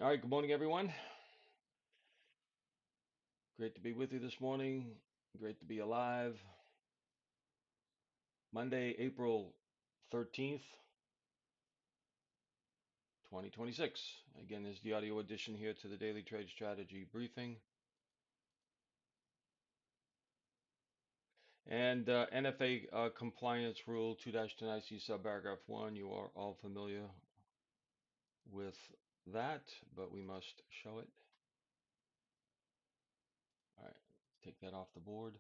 All right, good morning, everyone. Great to be with you this morning. Great to be alive. Monday, April 13th, 2026. Again, is the audio edition here to the Daily Trade Strategy Briefing. And NFA Compliance Rule 2-10 IC subparagraph 1. You are all familiar with that, but we must show it. All right, take that off the board.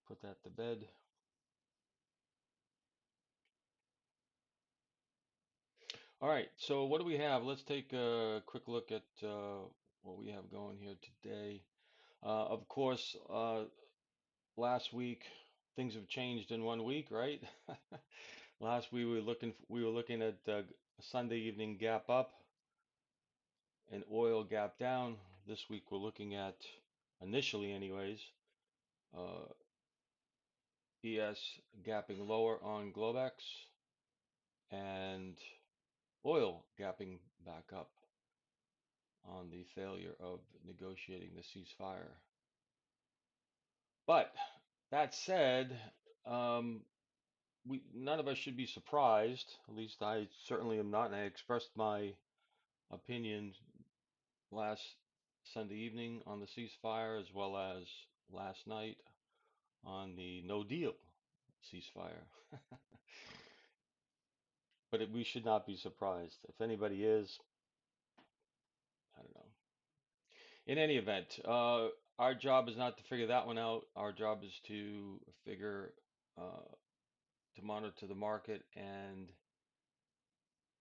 Put that to bed. All right, so what do we have? Let's take a quick look at what we have going here today. Of course, last week things have changed in 1 week, right? Last week we were looking at a Sunday evening gap up and oil gap down. This week we're looking at, initially anyways, uh, ES gapping lower on Globex and oil gapping back up on the failure of negotiating the ceasefire. But that said, um, none of us should be surprised. At least I certainly am not, and I expressed my opinion last Sunday evening on the ceasefire as well as last night on the no deal ceasefire. But we should not be surprised. If anybody is, I don't know. In any event, our job is not to figure that one out. Our job is to uh, to monitor the market and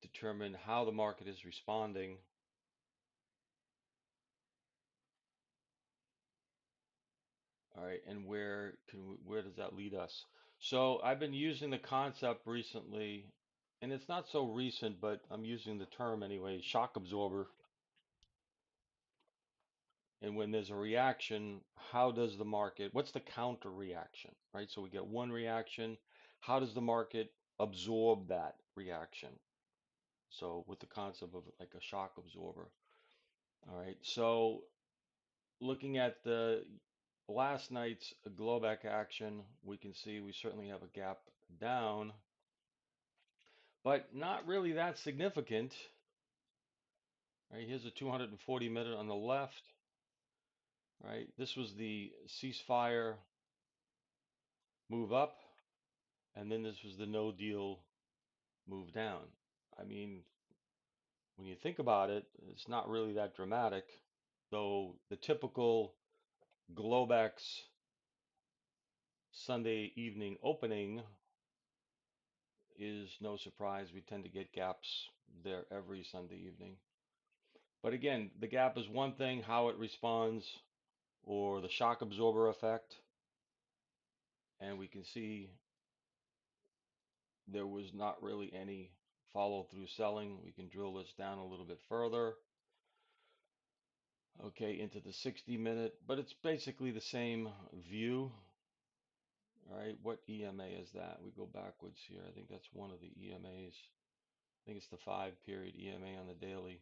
determine how the market is responding. All right, and where does that lead us? So I've been using the concept recently, and it's not so recent, but I'm using the term anyway, shock absorber. And when there's a reaction, how does the market, what's the counter reaction, right? So we get one reaction, how does the market absorb that reaction? So with the concept of like a shock absorber. All right, so looking at the last night's Globex action, we can see we certainly have a gap down, but not really that significant. Right, here's a 240 minute on the left. Right, this was the ceasefire move up, and then this was the no deal move down. I mean, when you think about it, it's not really that dramatic, though the typical Globex Sunday evening opening is no surprise. We tend to get gaps there every Sunday evening. But again, the gap is one thing, how it responds, or the shock absorber effect. And we can see there was not really any follow through selling. We can drill this down a little bit further. Okay, into the 60 minute, but it's basically the same view. All right, what EMA is that? We go backwards here. I think that's one of the EMAs. I think it's the 5 period EMA on the daily.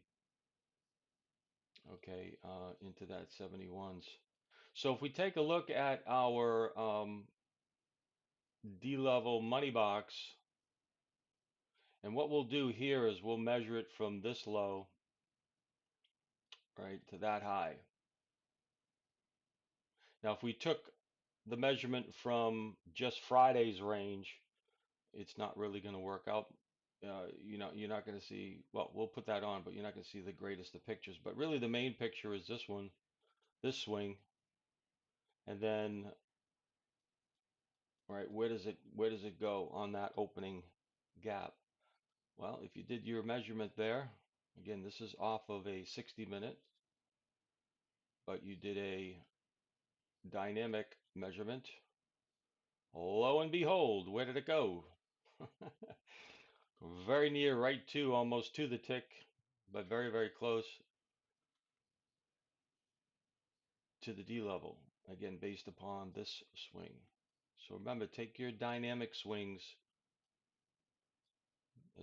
Okay, into that 71s. So if we take a look at our D-level money box, and what we'll do here is we'll measure it from this low, right, to that high. Now, if we took the measurement from just Friday's range, it's not really going to work out. You're not going to see, well, we'll put that on, but you're not going to see the greatest of pictures. But really, the main picture is this one, this swing, and then, right, where does it go on that opening gap? Well, if you did your measurement there, again, this is off of a 60 minute, but you did a dynamic measurement. Lo and behold, where did it go? Very near, right to, almost to the tick, but very, very close to the D level. Again, based upon this swing. So remember, take your dynamic swings.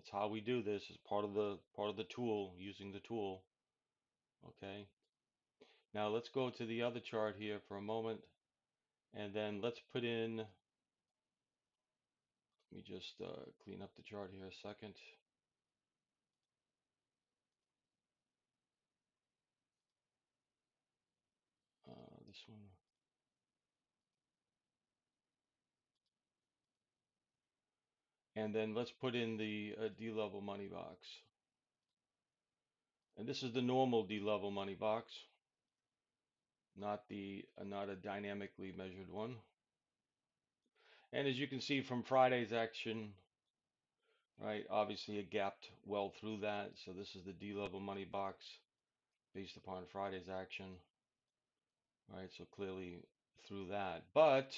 That's how we do this as part of the tool, using the tool. Okay. Now let's go to the other chart here for a moment, and then let's put in. Let me just clean up the chart here a second. This one. And then let's put in the D-level money box. And this is the normal D-level money box, not a dynamically measured one. And as you can see from Friday's action, right, obviously it gapped well through that. So this is the D-level money box based upon Friday's action, right? So clearly through that. But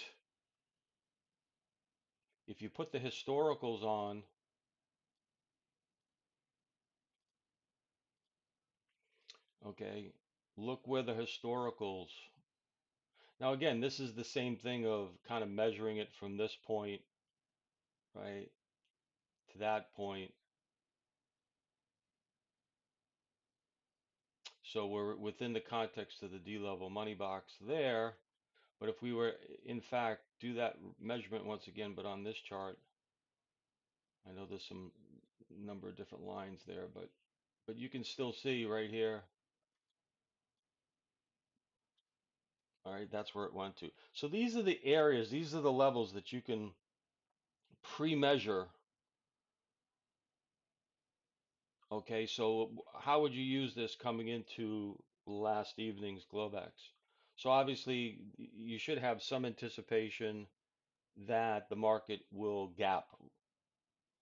if you put the historicals on, okay, look where the historicals. Now again, this is the same thing of kind of measuring it from this point, right, to that point. So we're within the context of the D-level money box there. But if we were, in fact, do that measurement once again, but on this chart, I know there's some number of different lines there, but you can still see right here. All right, that's where it went to. So these are the areas, these are the levels that you can pre-measure. Okay, so how would you use this coming into last evening's Globex? So obviously you should have some anticipation that the market will gap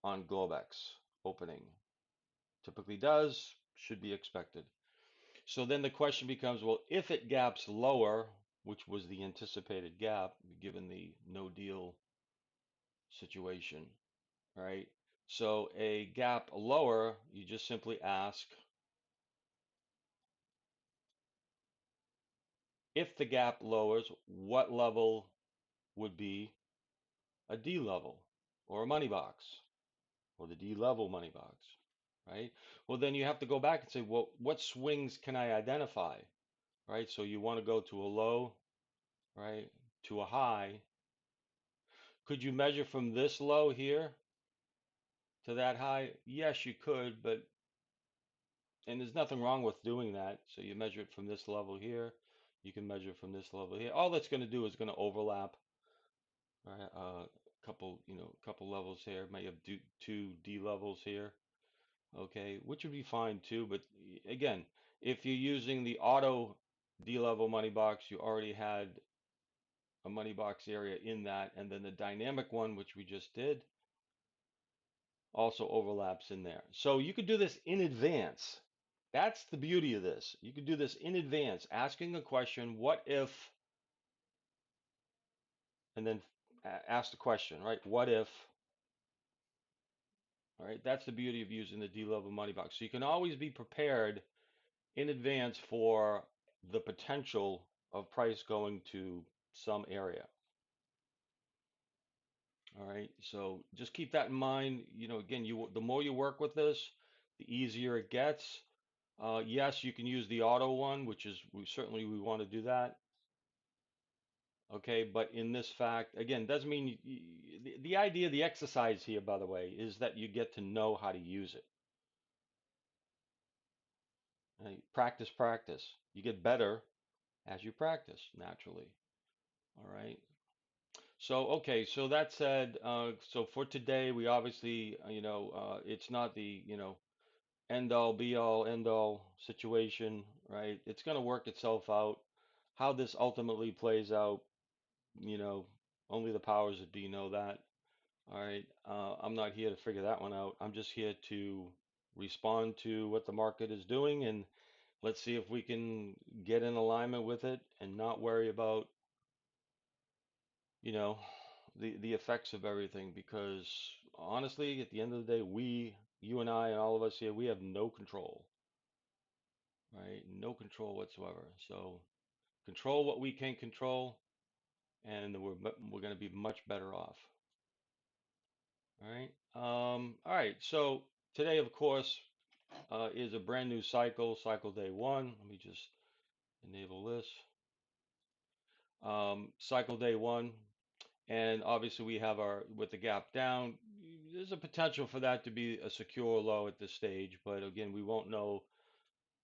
on Globex opening. Typically does, should be expected. So then the question becomes, well, if it gaps lower, which was the anticipated gap, given the no deal situation, right? So a gap lower, you just simply ask, if the gap lowers, what level would be a D level or a money box or the D level money box, right? Well, then you have to go back and say, well, what swings can I identify, right? So you want to go to a low, right, to a high. Could you measure from this low here to that high? Yes, you could, but, and there's nothing wrong with doing that. So you measure it from this level here. You can measure from this level here. All that's going to do is going to overlap, right? Couple levels here. May have two D levels here. Okay, which would be fine too. But again, if you're using the auto D level money box, you already had a money box area in that, and then the dynamic one, which we just did, also overlaps in there. So you could do this in advance. That's the beauty of this. You could do this in advance, asking a question, what if, and then ask the question, right? What if, all right? That's the beauty of using the D-level money box. So you can always be prepared in advance for the potential of price going to some area. All right, so just keep that in mind. Again, the more you work with this, the easier it gets. Yes, you can use the auto one, which is we want to do that. Okay, but in this fact, again, doesn't mean the idea, the exercise here, by the way, is that you get to know how to use it. Right? Practice, practice. You get better as you practice naturally. All right. So, okay, so that said, so for today, we obviously, it's not the, end all be all end all situation, right? It's going to work itself out. How this ultimately plays out, you know, only the powers that be know that. All right. I'm not here to figure that one out. I'm just here to respond to what the market is doing, and let's see if we can get in alignment with it and not worry about, you know, the effects of everything, because honestly, at the end of the day, you and I and all of us here, we have no control, right? No control whatsoever. So control what we can control, and we're going to be much better off. All right. All right. So today, of course, is a brand new cycle, cycle day one. Let me just enable this. Cycle day one. And obviously we have our, with the gap down, there's a potential for that to be a secure low at this stage. But again, we won't know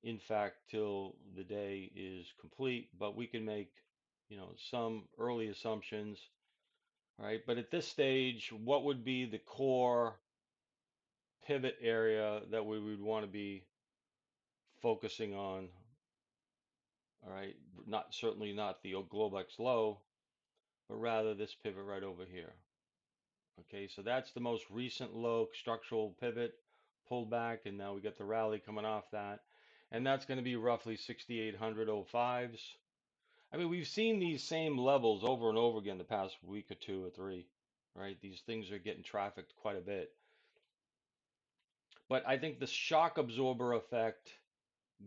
in fact till the day is complete, but we can make, some early assumptions. All right. But at this stage, what would be the core pivot area that we would want to be focusing on? All right. Not certainly not the Globex low, but rather this pivot right over here. Okay, so that's the most recent low structural pivot pullback, and now we get the rally coming off that. And that's going to be roughly 6,800.05s. I mean, we've seen these same levels over and over again the past week or two or three, right? These things are getting trafficked quite a bit. But I think the shock absorber effect,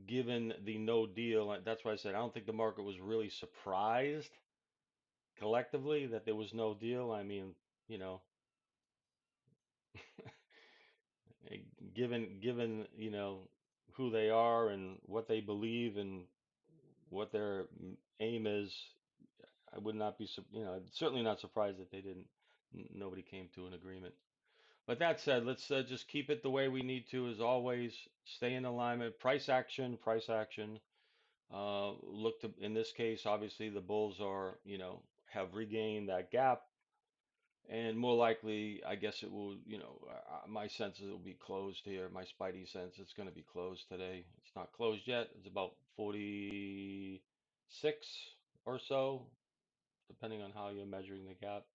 given the no deal, that's why I said I don't think the market was really surprised collectively that there was no deal. I mean, you know, eh, given who they are and what they believe and what their aim is, I would not be certainly not surprised that they didn't nobody came to an agreement. But that said, let's just keep it the way we need to, as always. Stay in alignment. Price action, price action. Look to, in this case, obviously the bulls are, have regained that gap. And more likely, I guess it will, my sense is it will be closed here. My spidey sense, it's going to be closed today. It's not closed yet. It's about 46 or so, depending on how you're measuring the gap.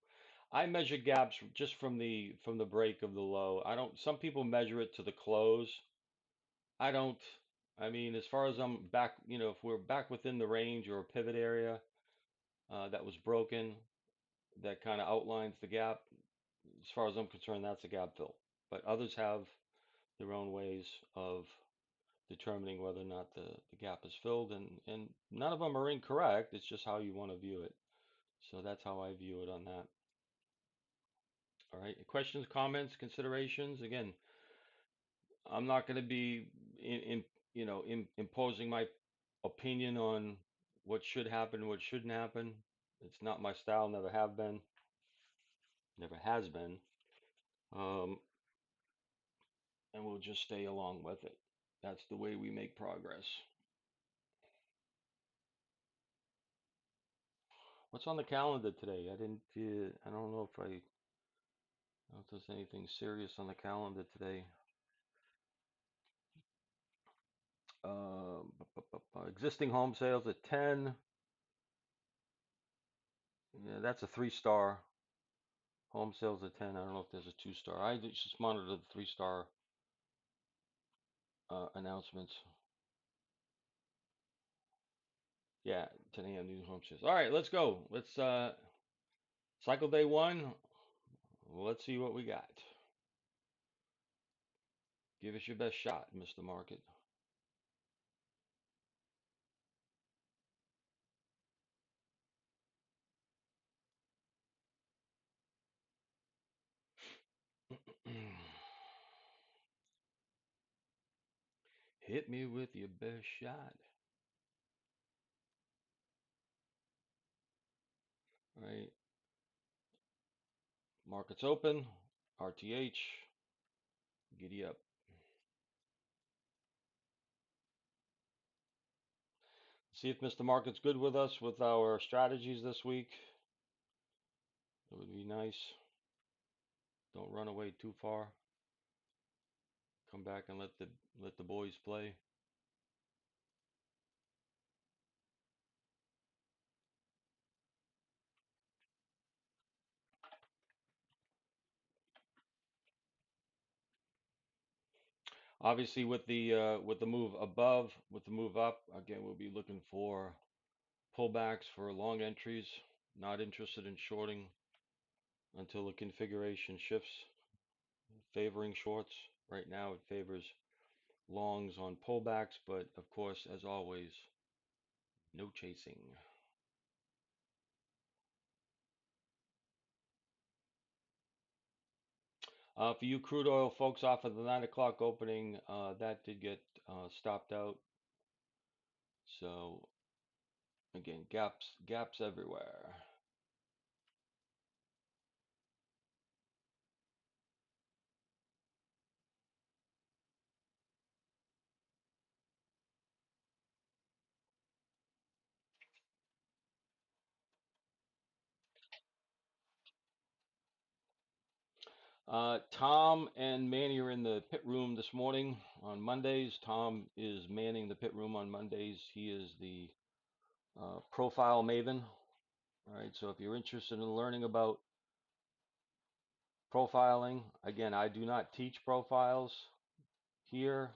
I measure gaps just from the break of the low. I don't, some people measure it to the close. I don't. I mean, as far as I'm back, if we're back within the range or a pivot area that was broken, that kind of outlines the gap, as far as I'm concerned, that's a gap fill. But others have their own ways of determining whether or not the gap is filled, and none of them are incorrect. It's just how you want to view it. So that's how I view it on that. All right. Questions, comments, considerations? Again, I'm not going to be imposing my opinion on what should happen, what shouldn't happen. It's not my style. Never have been. Never has been. Um, and we'll just stay along with it. That's the way we make progress. What's on the calendar today? I didn't. I don't know if there's anything serious on the calendar today. Existing home sales at 10. Yeah, that's a 3-star. Home sales at 10. I don't know if there's a 2-star. I just monitor the 3-star announcements. Yeah, 10 a.m. new home sales. All right, let's go. Let's cycle day one. Let's see what we got. Give us your best shot, Mr. Market. Hit me with your best shot. All right. Markets open. RTH. Giddy up. See if Mr. Market's good with us with our strategies this week. It would be nice. Don't run away too far. Come back and let the boys play. Obviously, with the move above, with the move up, again, we'll be looking for pullbacks for long entries. Not interested in shorting until the configuration shifts, favoring shorts. Right now, it favors longs on pullbacks, but of course, as always, no chasing. For you crude oil folks off of the 9 o'clock opening, that did get stopped out. So again, gaps everywhere. Tom and Manny are in the pit room this morning on Mondays. Tom is manning the pit room on Mondays. He is the profile maven. All right, so if you're interested in learning about profiling, again, I do not teach profiles here.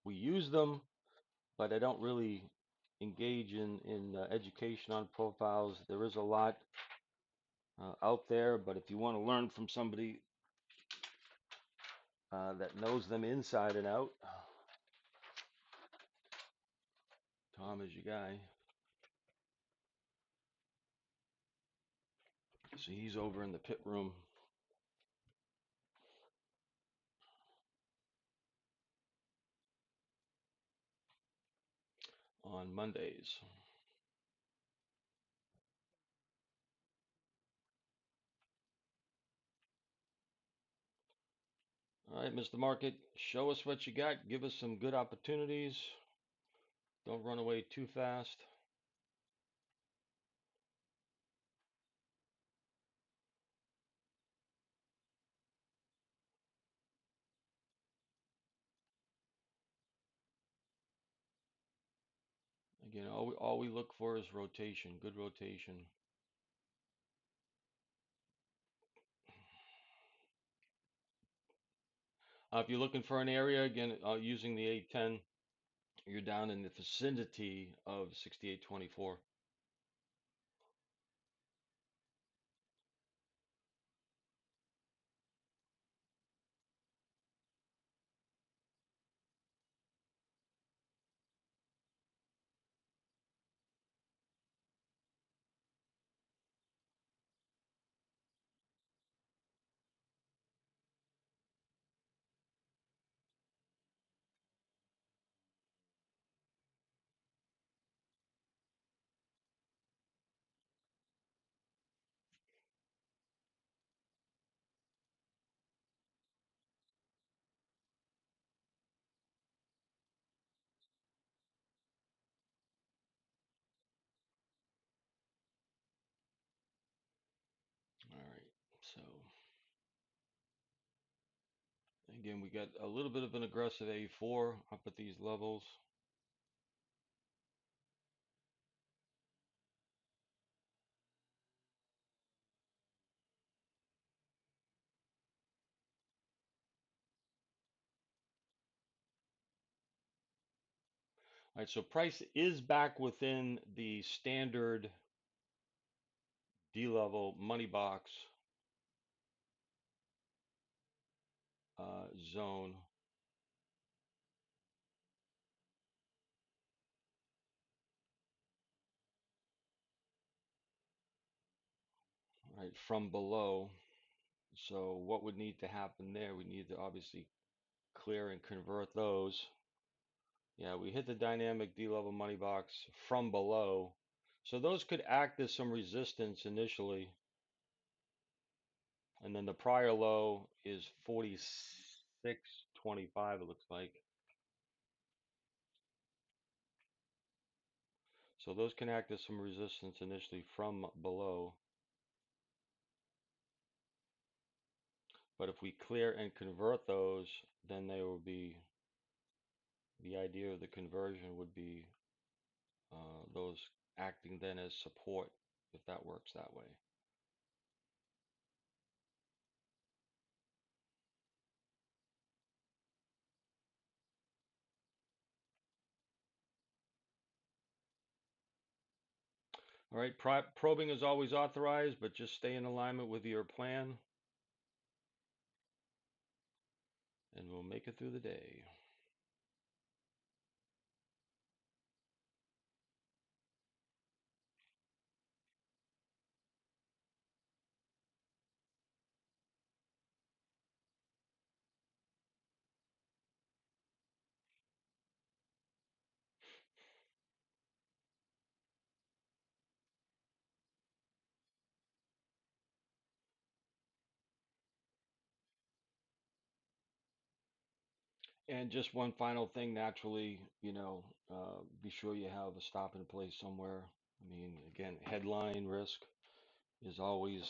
We use them, but I don't really engage in education on profiles. There is a lot out there, but if you want to learn from somebody that knows them inside and out, Tom is your guy. So he's over in the pit room on Mondays. All right, Mr. Market, show us what you got. Give us some good opportunities. Don't run away too fast. Again, all we look for is rotation, good rotation. If you're looking for an area, again, using the 810, you're down in the vicinity of 68.24. All right, so again, we got a little bit of an aggressive A4 up at these levels. All right, so price is back within the standard D level money box zone. Right, from below. So what would need to happen there? We need to obviously clear and convert those. Yeah, we hit the dynamic D-level money box from below. So those could act as some resistance initially. And then the prior low is 46.25, it looks like. So those can act as some resistance initially from below. But if we clear and convert those, then they will be, the idea of the conversion would be those acting then as support, if that works that way. All right, probing is always authorized, but just stay in alignment with your plan, and we'll make it through the day. And just one final thing, naturally, be sure you have a stop in place somewhere. I mean, again, headline risk is always,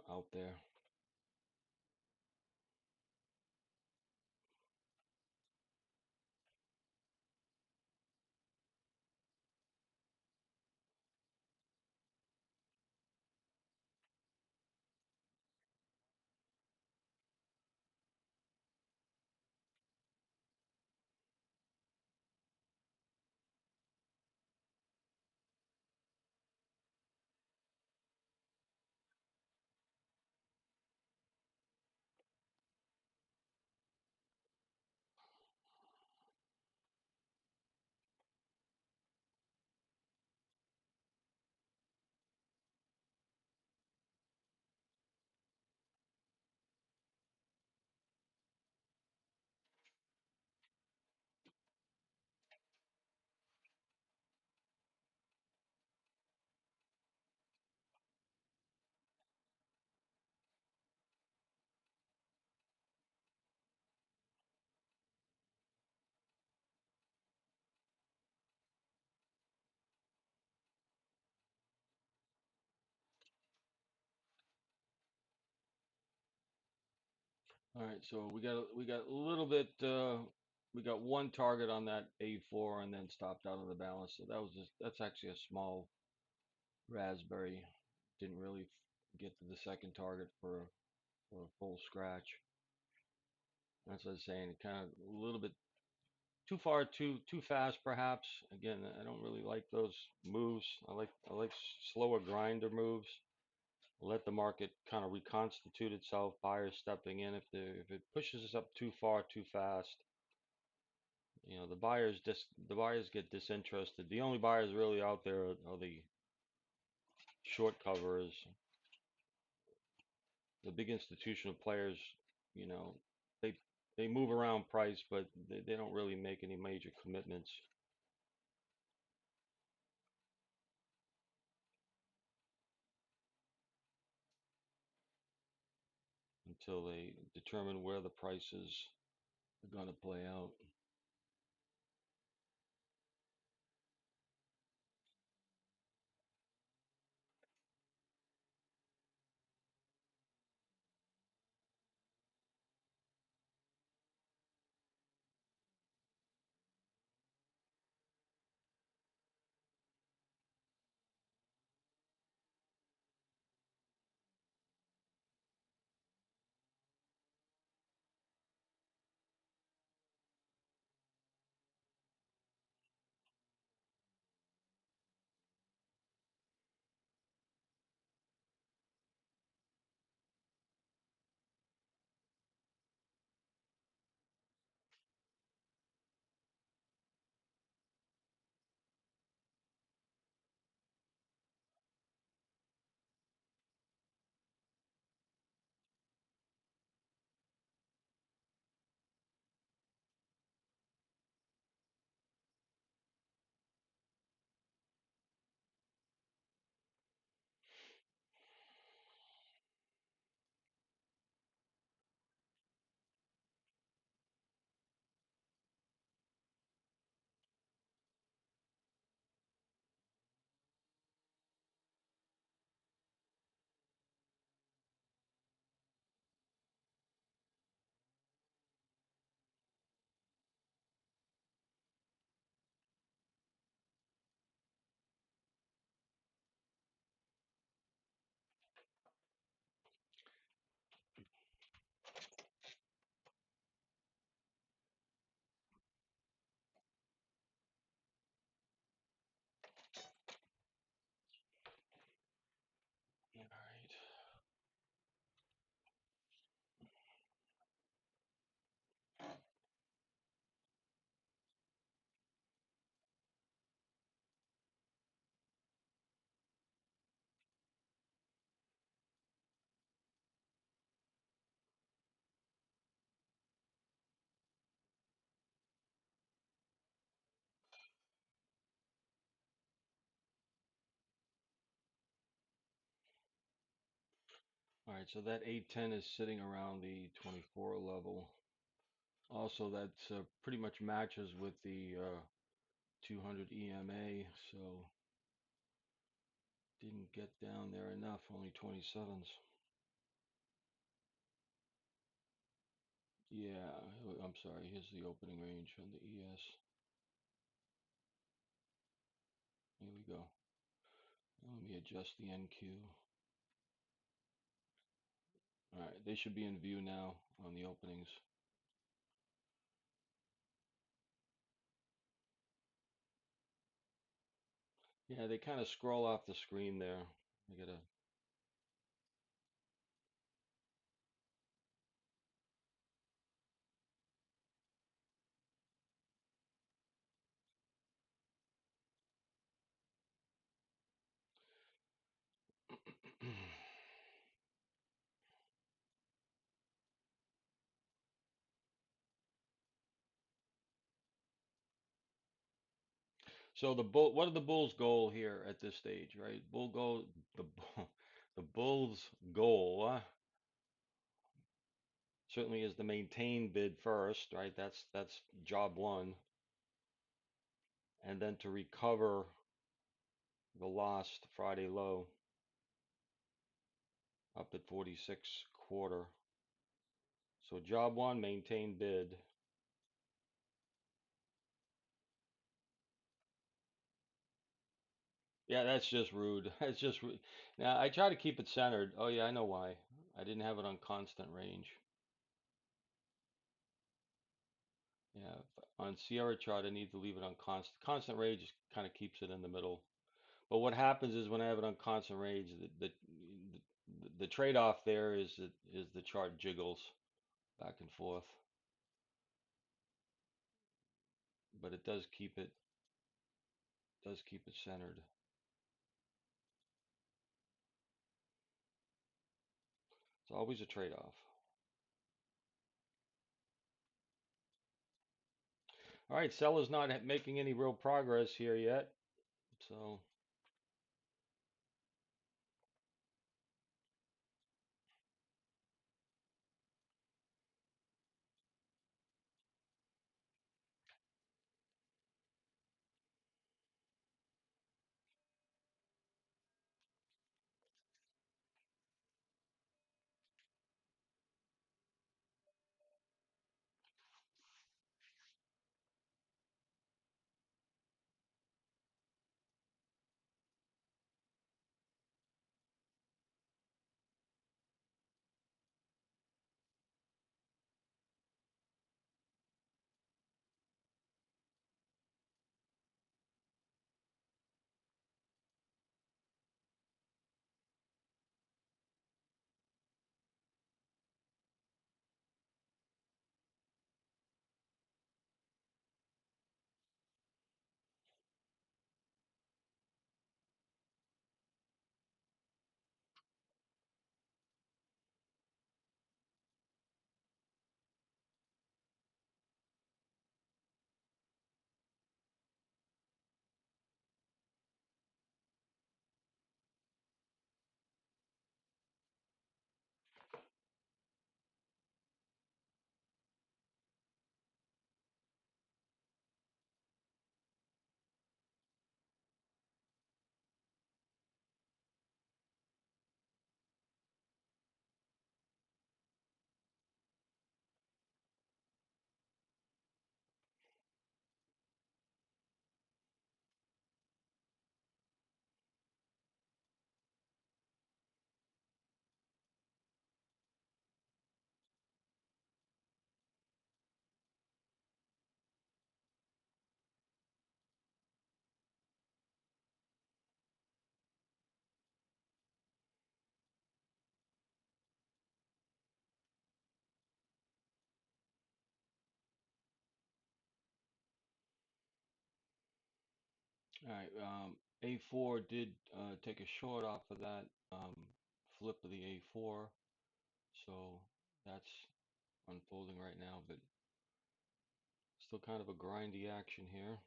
out there. All right, so we got a little bit. We got one target on that A4 and then stopped out of the balance. So that's actually a small raspberry. Didn't really get to the second target for a full scratch. That's what I was saying. Kind of a little bit too far, too fast, perhaps. Again, I don't really like those moves. I like slower grinder moves. Let the market kind of reconstitute itself. Buyers stepping in. If it pushes us up too far, too fast, the buyers get disinterested. The only buyers really out there are the short covers, the big institutional players. You know, they they move around price, but they don't really make any major commitments until they determine where the prices are going to play out. right, so that 810 is sitting around the 24 level. Also, that's pretty much matches with the 200 EMA, so didn't get down there enough, only 27s. Yeah, I'm sorry, here's the opening range on the ES. Here we go. Let me adjust the NQ. All right, they should be in view now on the openings. Yeah, they kind of scroll off the screen there. I gotta. So the bull, what are the Bulls' goal here at this stage, right? Bull goal, the Bulls' goal certainly is to maintain bid first, right? That's job one, and then to recover the lost Friday low up at 46.25. So job one, maintain bid. Yeah, that's just rude. That's just rude. Now I try to keep it centered. Oh yeah, I know why. I didn't have it on constant range. Yeah, on Sierra chart, I need to leave it on constant. Constant range just kind of keeps it in the middle. But what happens is when I have it on constant range, the trade-off there is the chart jiggles back and forth, but it does keep it centered. It's always a trade-off. All right, seller's not making any real progress here yet, so. All right, A4 did take a short off of that flip of the A4, so that's unfolding right now, but still kind of a grindy action here.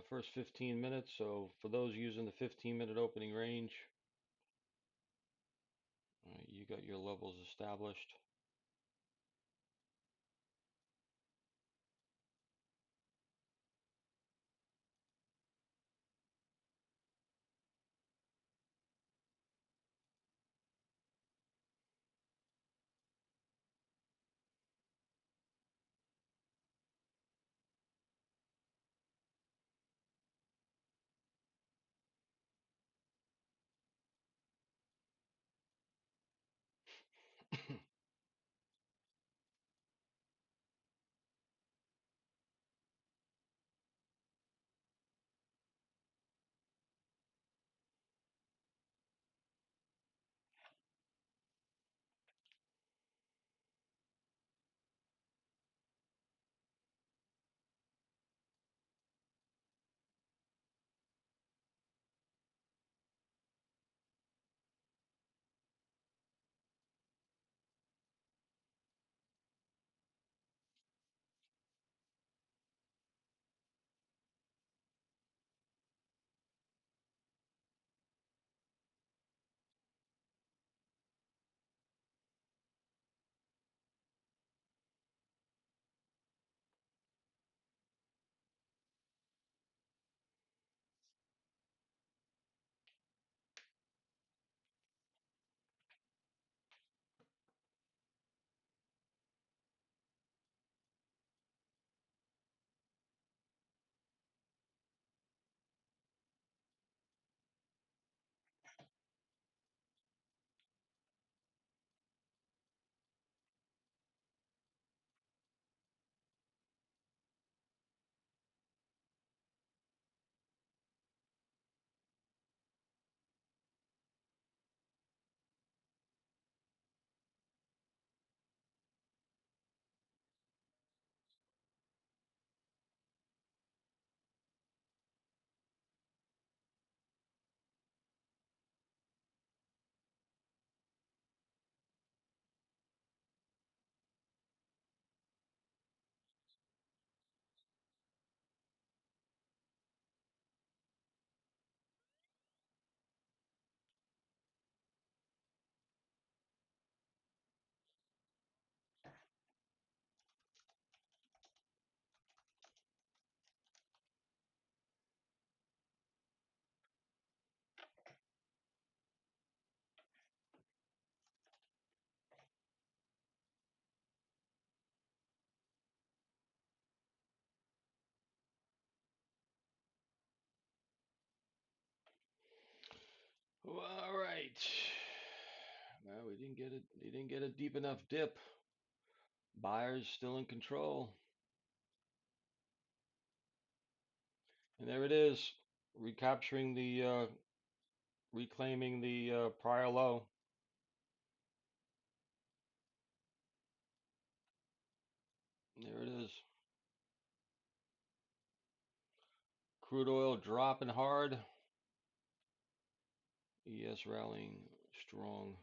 First 15 minutes, so for those using the 15-minute opening range, All right, you got your levels established. Well, all right. Well, we didn't get it. They didn't get a deep enough dip. Buyers still in control. And there it is, recapturing reclaiming the prior low. There it is. Crude oil dropping hard. ES rallying strong.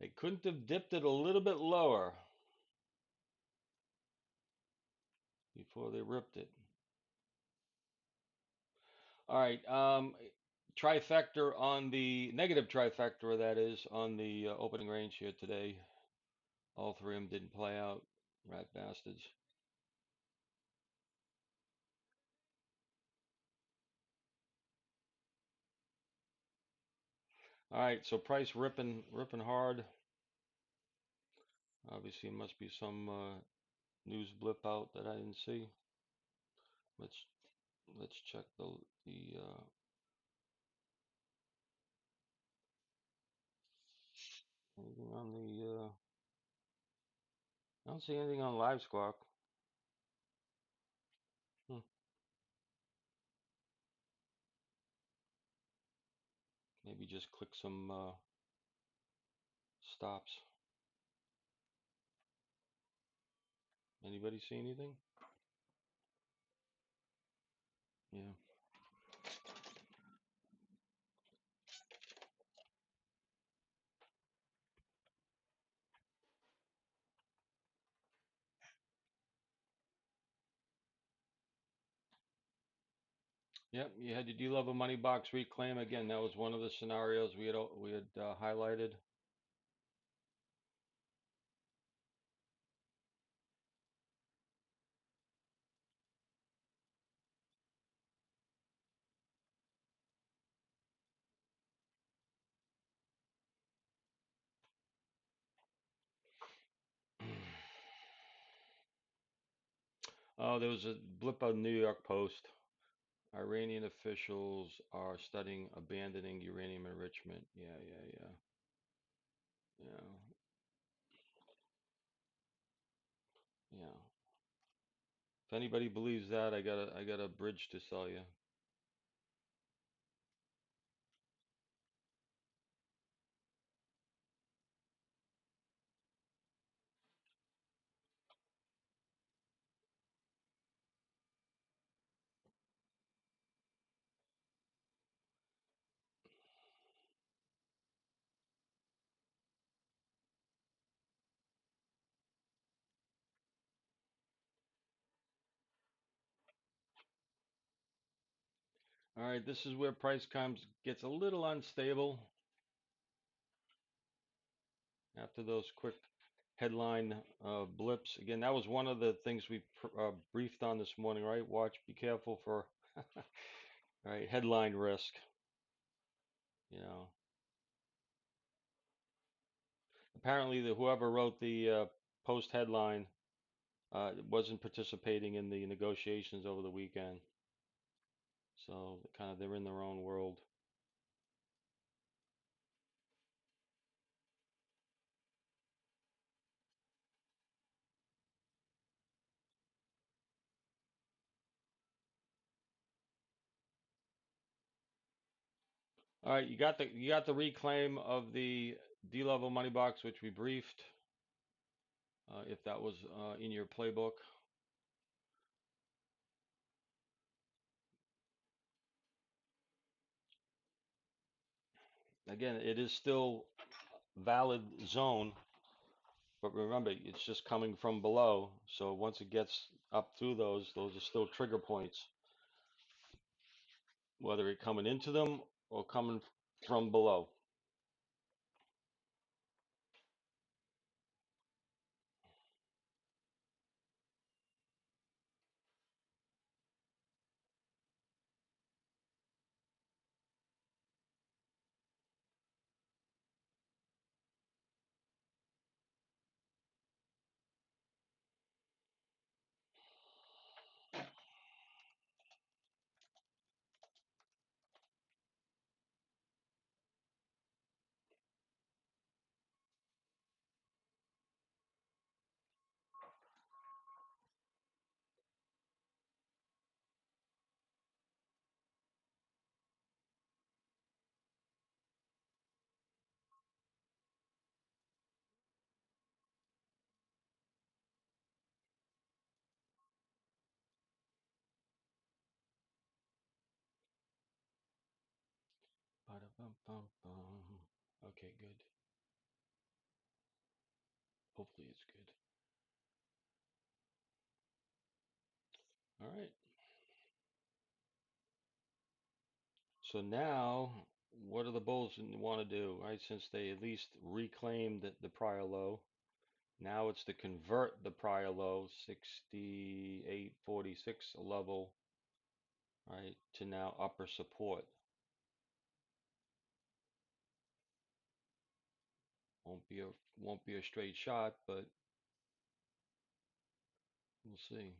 They couldn't have dipped it a little bit lower before they ripped it. All right. Trifecta on the negative trifecta, that is, on the opening range here today. All three of them didn't play out. Rat bastards. All right. So price ripping hard. Obviously, it must be some news blip out that I didn't see. Let's let's check the anything on the I don't see anything on Live Squawk. Hmm. Maybe just click some stops. Anybody see anything? Yeah. Yep, you had your D-level money box reclaim again. That was one of the scenarios we had highlighted. Oh, there was a blip on New York Post. Iranian officials are studying abandoning uranium enrichment. Yeah, yeah, yeah, yeah, yeah. If anybody believes that, I got a bridge to sell you. All right, this is where price comes gets a little unstable after those quick headline blips. Again, that was one of the things we briefed on this morning, right? Watch, be careful for right headline risk. You know, apparently the whoever wrote the post headline wasn't participating in the negotiations over the weekend, so kind of they're in their own world. All right, you got the reclaim of the D-level money box, which we briefed. If that was in your playbook. Again, it is still valid zone, but remember, it's just coming from below. So once it gets up through those are still trigger points, whether it coming into them or coming from below. Ba-da-bum-bum-bum. Okay, good. Hopefully it's good. All right. So now, what do the bulls want to do, right? Since they at least reclaimed the prior low, now it's to convert the prior low, 68.46 level, right, to now upper support. Won't be a won't be a straight shot, but we'll see.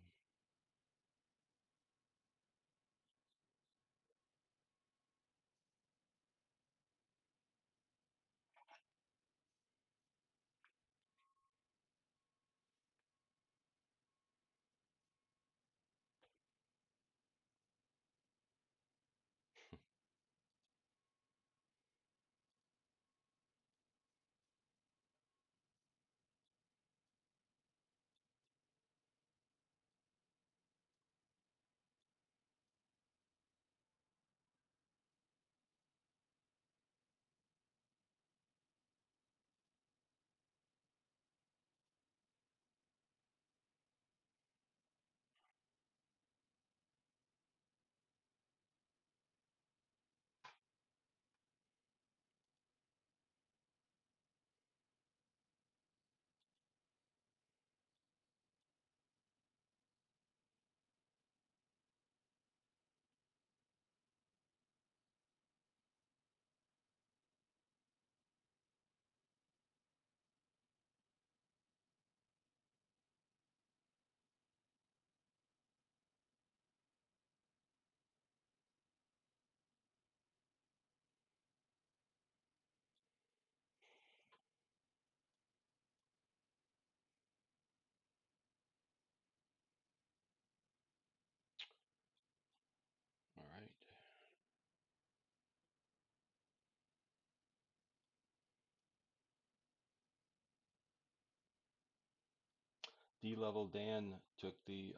D-level Dan took the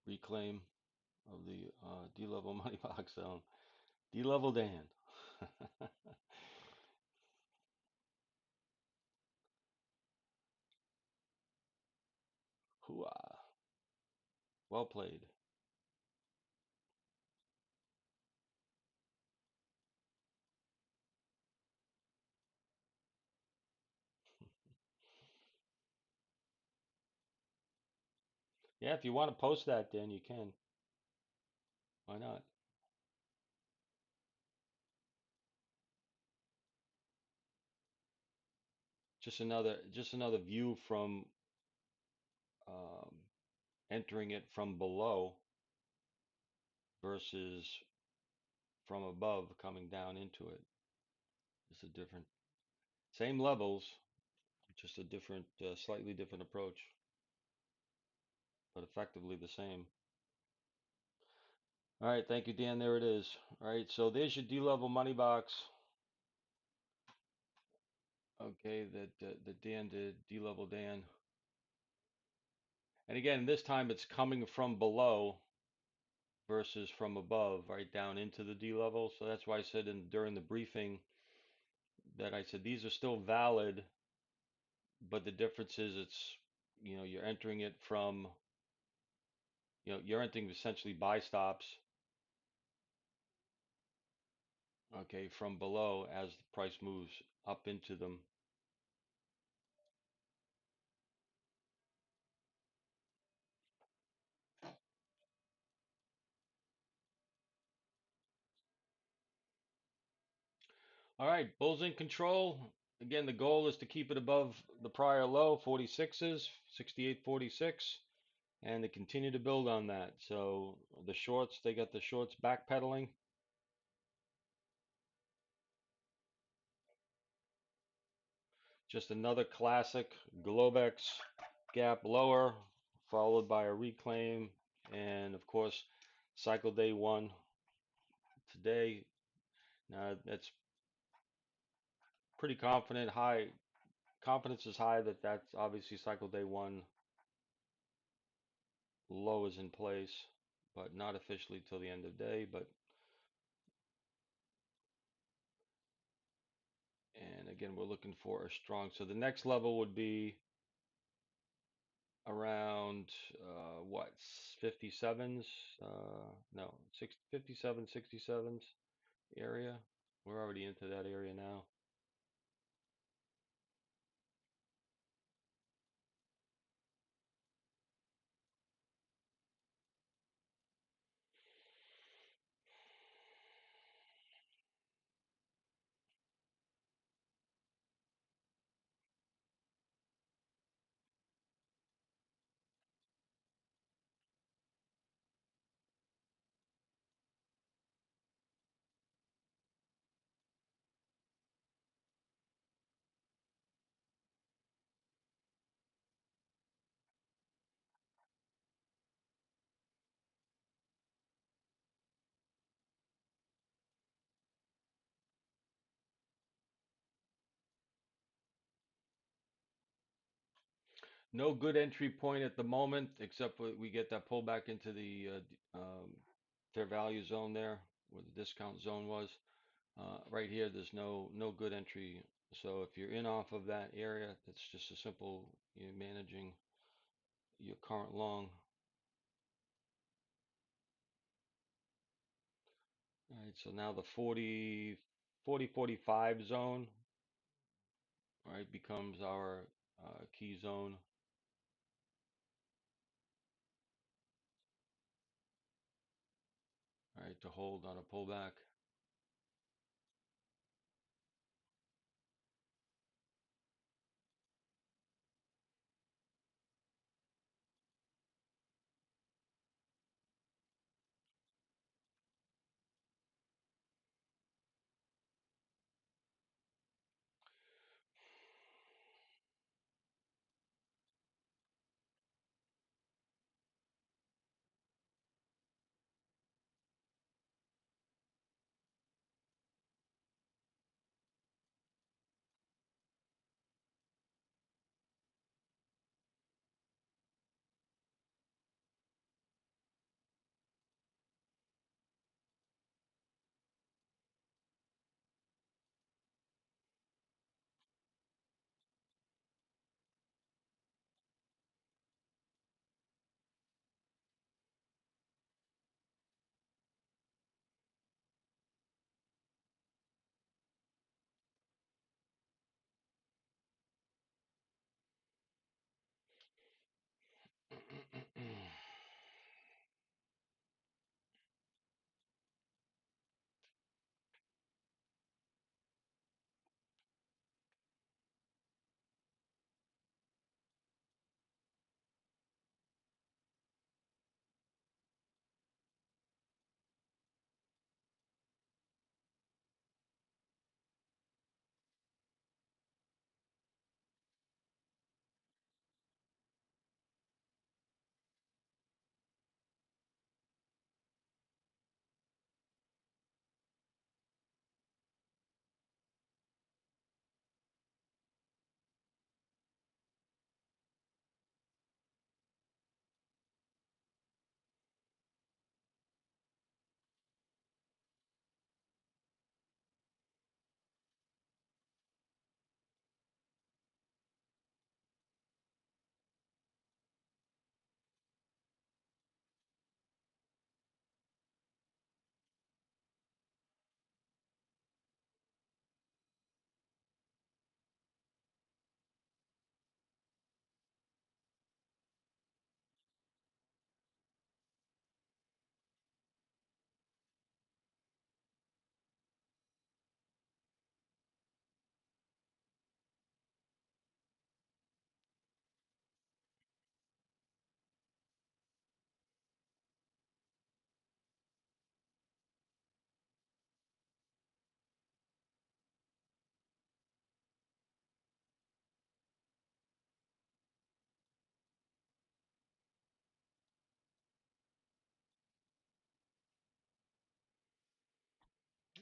reclaim of the D-level money box zone. D-level Dan. Hooah. Well played. Yeah, if you want to post that, Dan, you can. Why not? Just another view from um, entering it from below versus from above coming down into it. It's a different, same levels, just a different, slightly different approach, but effectively the same. All right, thank you, Dan. There it is. All right, so there's your D-level money box. Okay, that Dan did, D-level Dan. And again, this time it's coming from below versus from above, right down into the D level. So that's why I said during the briefing that I said these are still valid, but the difference is you're entering it from, you're entering essentially buy stops, okay, from below as the price moves up into them. All right, bulls in control. Again, the goal is to keep it above the prior low, 46s, 68.46, and to continue to build on that. So the shorts, they got the shorts backpedaling. Just another classic Globex gap lower, followed by a reclaim, and of course, cycle day one today. Now that's pretty confident. High confidence is high that that's obviously cycle day one low is in place, but not officially till the end of day. But and again, we're looking for a strong. So the next level would be around what 57s? No, 57, 67s area. We're already into that area now. No good entry point at the moment, except we get that pullback into the fair value zone there, where the discount zone was. Right here, there's no good entry. So if you're in off of that area, that's just a simple managing your current long. All right, so now the 45 zone, all right, becomes our key zone, all right, to hold on a pullback.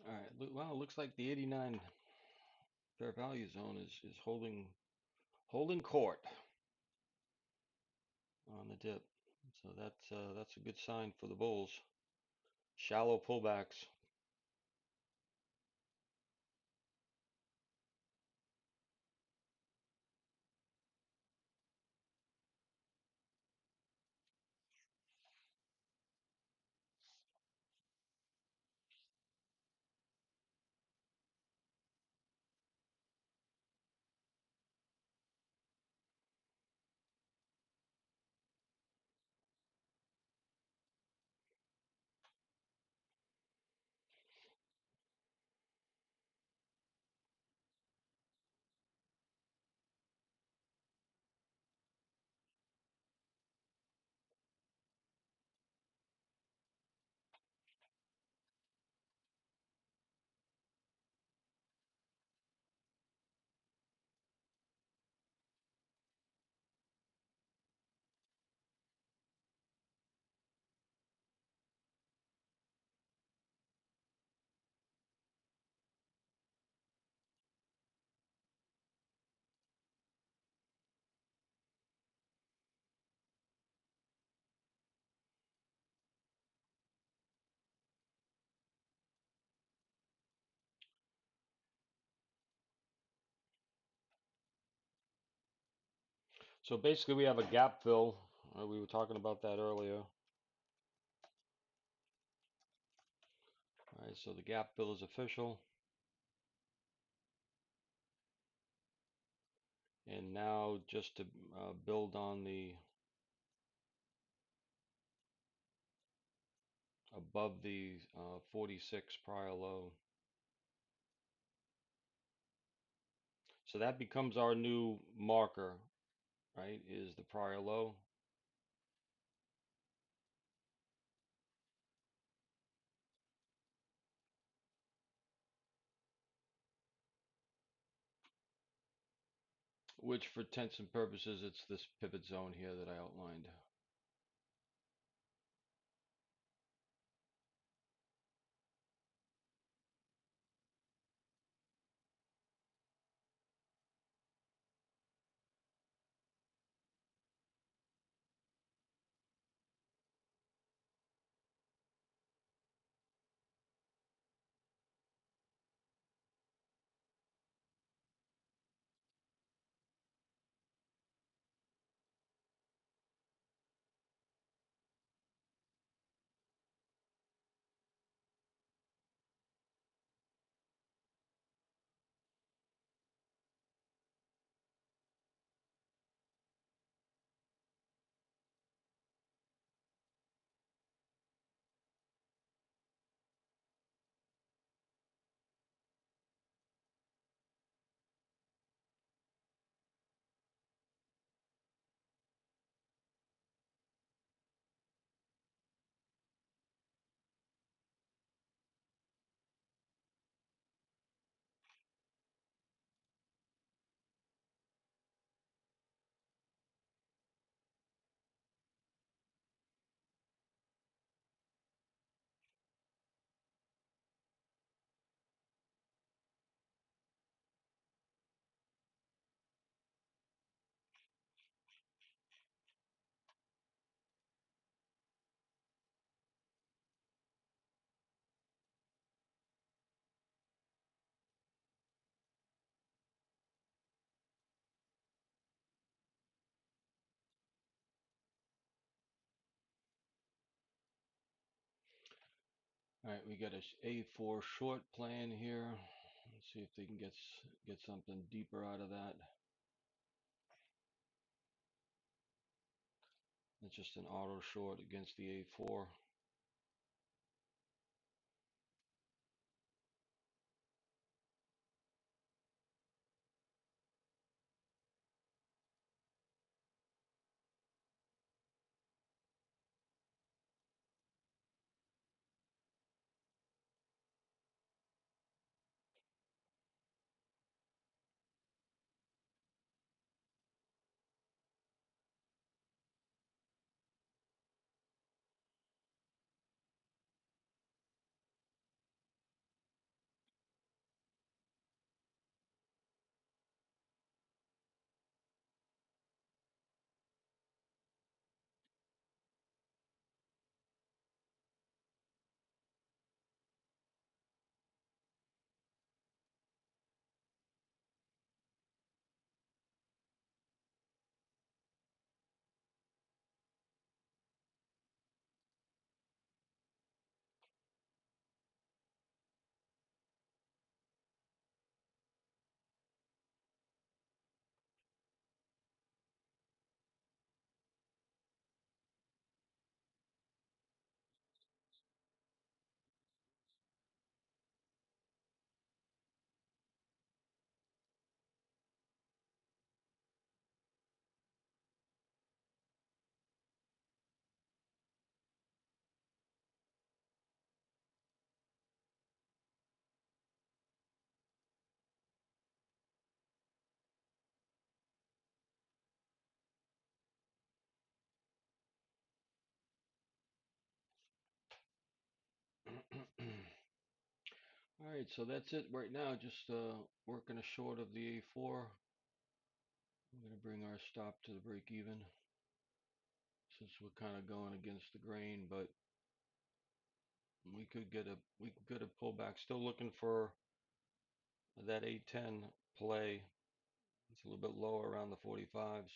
All right. Well, it looks like the 89 fair value zone is holding court on the dip. So that's a good sign for the bulls. Shallow pullbacks. So basically, we have a gap fill. We were talking about that earlier. All right. So the gap fill is official. And now just to build on the above the 46 prior low. So that becomes our new marker, right? Is the prior low. Which for intents and purposes, it's this pivot zone here that I outlined. All right, we got a A4 short plan here. Let's see if they can get something deeper out of that. It's just an auto short against the A4. All right, so that's it right now. Just working a short of the A4. I'm going to bring our stop to the break even since we're kind of going against the grain, but we could get a pullback. Still looking for that 810 play. It's a little bit lower around the 45s.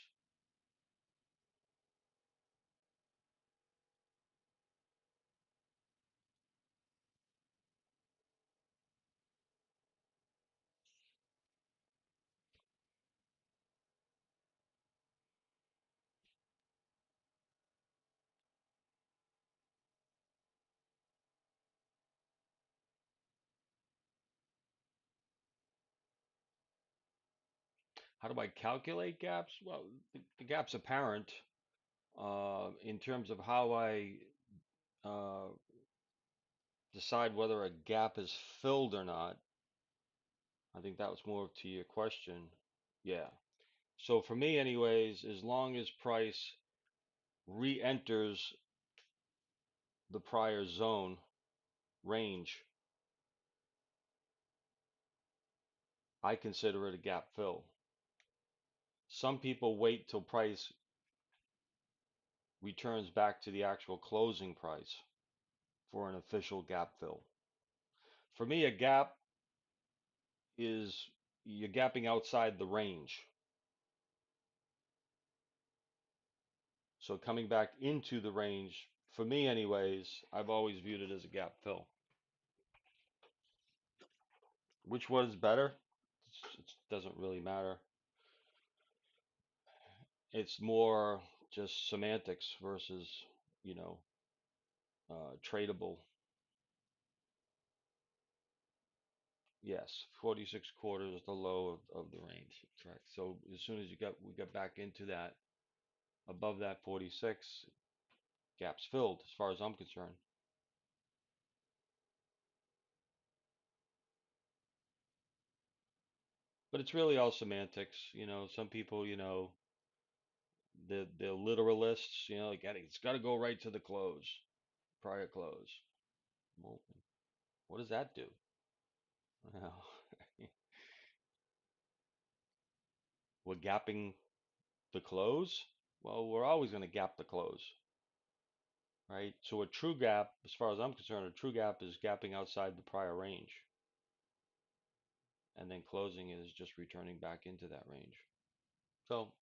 How do I calculate gaps? Well, the gap's apparent in terms of how I uh, decide whether a gap is filled or not. I think that was more to your question. Yeah. So for me, anyways, as long as price re-enters the prior zone range, I consider it a gap fill. Some people wait till price returns back to the actual closing price for an official gap fill. For me, a gap is you're gapping outside the range. So coming back into the range, for me anyways, I've always viewed it as a gap fill. Which one is better? It doesn't really matter. It's more just semantics versus, you know, tradable. Yes, 46 quarters is the low of the range. Correct. So as soon as we got back into that, above that 46, gaps filled as far as I'm concerned. But it's really all semantics. Some people, they're literalists, it's got to go right to the close, prior close. Well, what does that do? Well, we're gapping the close. Well, we're always going to gap the close, right? So a true gap, as far as I'm concerned, a true gap is gapping outside the prior range, and then closing is just returning back into that range. So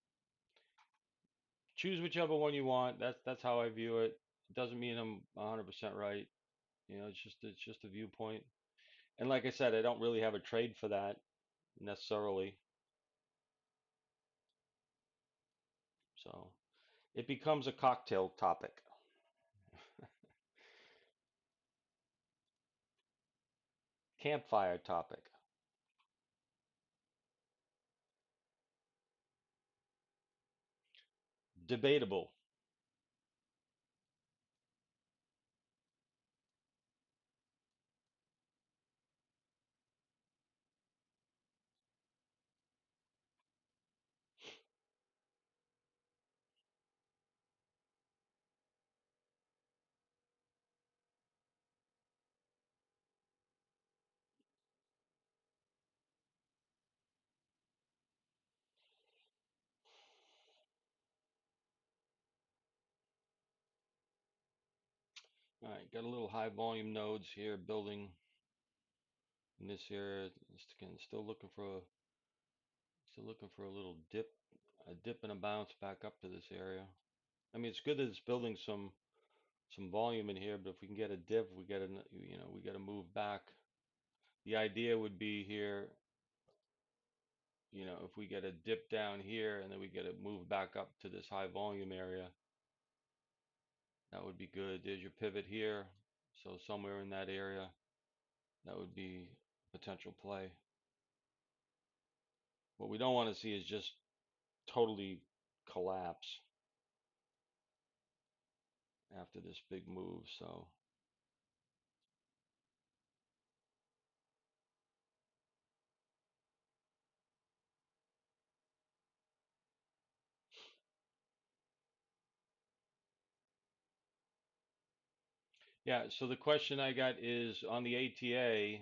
choose whichever one you want. That's how I view it. It doesn't mean I'm 100% right. It's just a viewpoint. And like I said, I don't really have a trade for that necessarily. So it becomes a cocktail topic, campfire topic. Debatable. All right, got a little high volume nodes here building in this area. Again, still looking for a little dip, a dip and a bounce back up to this area. I mean, it's good that it's building some volume in here, but if we can get a dip, we got to move back. The idea would be here, if we get a dip down here and then we get to move back up to this high volume area, that would be good. There's your pivot here, so somewhere in that area, that would be potential play. What we don't want to see is just totally collapse after this big move. So yeah, so the question I got is on the ATA,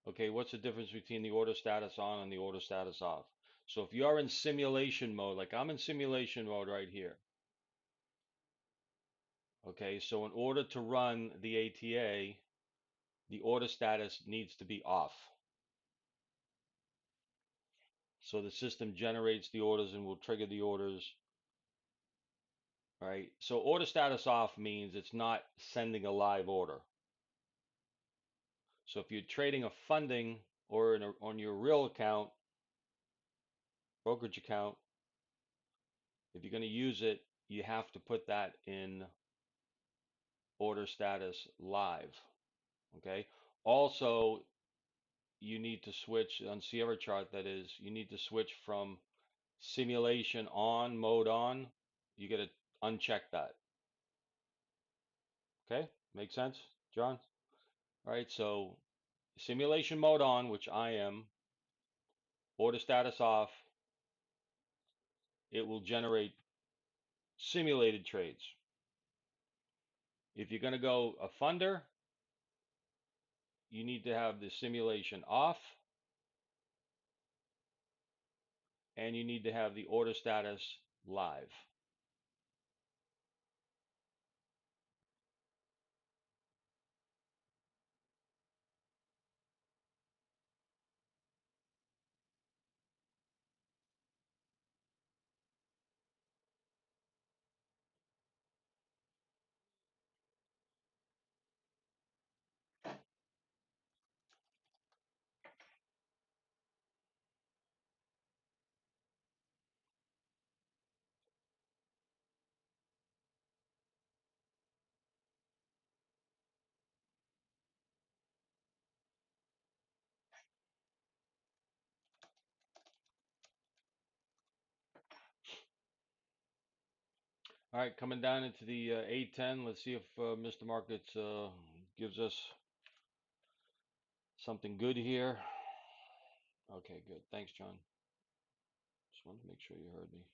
Okay, what's the difference between the order status on and the order status off? So if you're in simulation mode, like I'm in simulation mode right here, okay, so in order to run the ATA, the order status needs to be off. So the system generates the orders and will trigger the orders, right? So order status off means it's not sending a live order. So if you're trading a funding or on your real account, brokerage account, if you're going to use it, you have to put that in order status live. Okay. Also, you need to switch on Sierra chart, that is, you need to switch from simulation on, mode on. You got to uncheck that. Okay. Make sense, John? All right. So simulation mode on, which I am, order status off, it will generate simulated trades. If you're going to go a funder, you need to have the simulation off and you need to have the order status live. All right, coming down into the 810. Let's see if Mr. Markets gives us something good here. Okay, good. Thanks, John. Just wanted to make sure you heard me.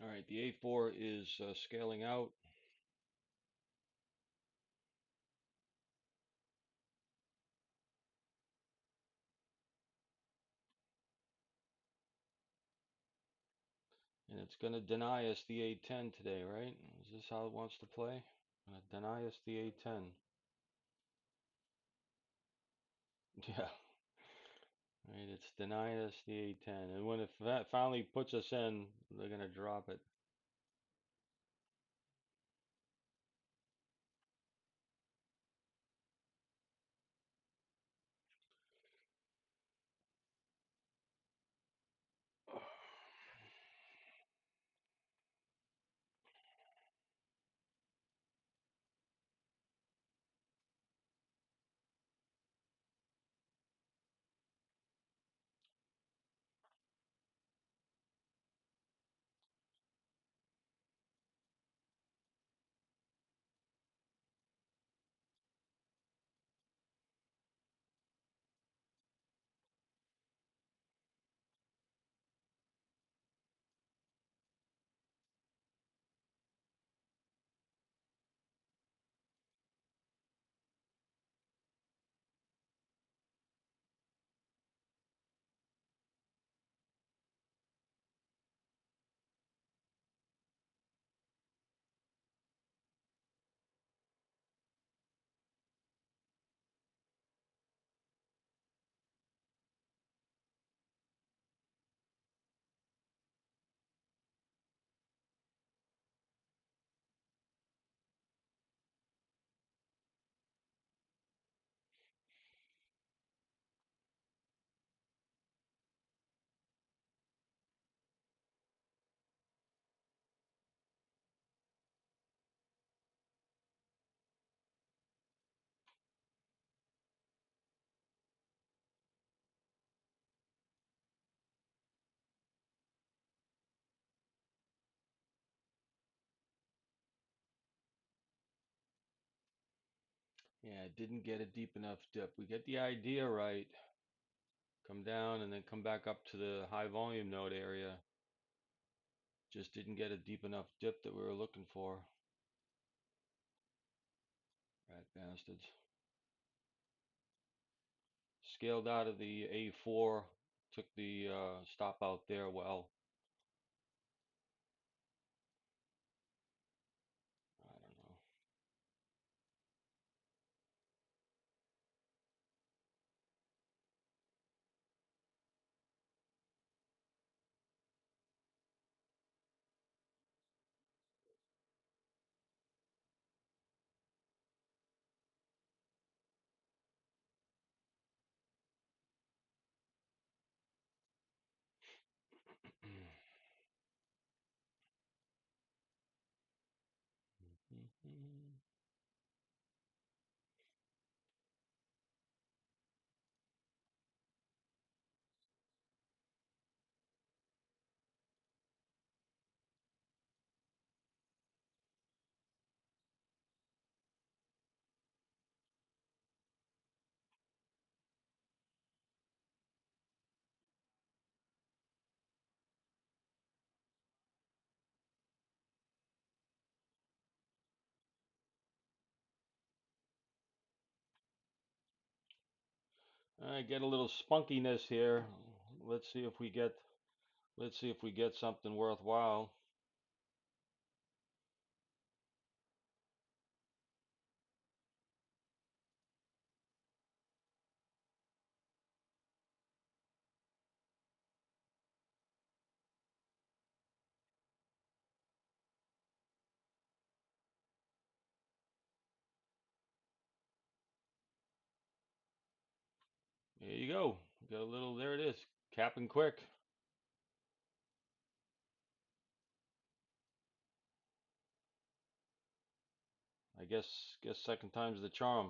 All right, the A4 is scaling out. And it's going to deny us the 810 today, right? Is this how it wants to play? Going to deny us the 810. Yeah. Right, it's denying us the 810. And when it finally puts us in, they're going to drop it. Yeah, it didn't get a deep enough dip. We get the idea right. Come down and then come back up to the high volume node area. Just didn't get a deep enough dip that we were looking for. Rat bastards. Scaled out of the A4. Took the stop out there well. I don't know. I get a little spunkiness here. Let's see if we get something worthwhile. There you go. Got a little, there it is. Capping quick. I guess second time's the charm.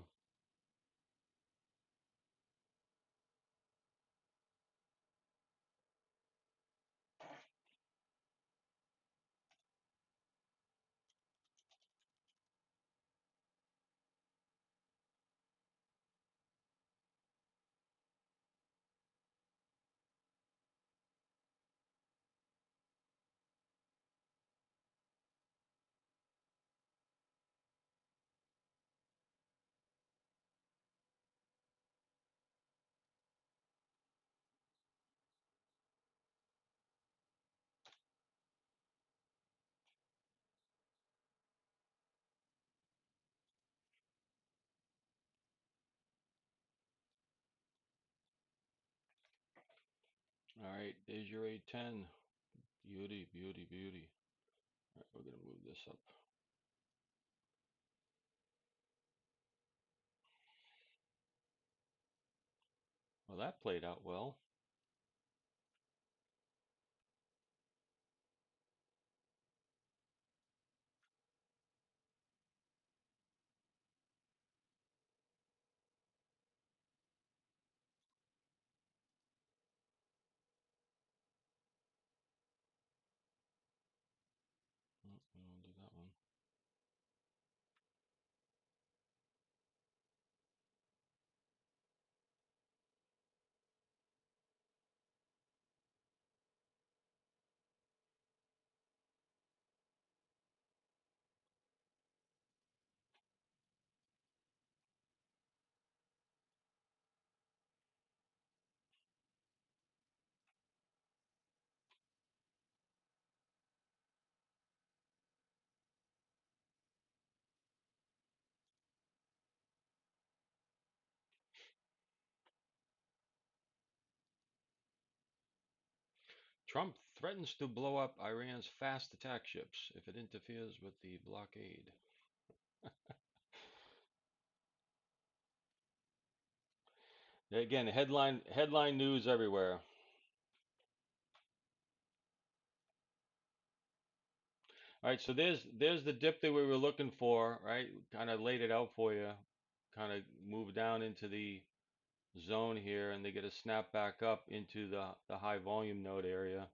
All right, there's your A10. Beauty, beauty, beauty. All right, we're gonna move this up. Well, that played out well. Oh, we don't do that one. Trump threatens to blow up Iran's fast attack ships if it interferes with the blockade. Again, headline news everywhere. All right, so there's the dip that we were looking for, right? Kind of laid it out for you. Kind of move down into the zone here, and they get a snap back up into the high volume node area.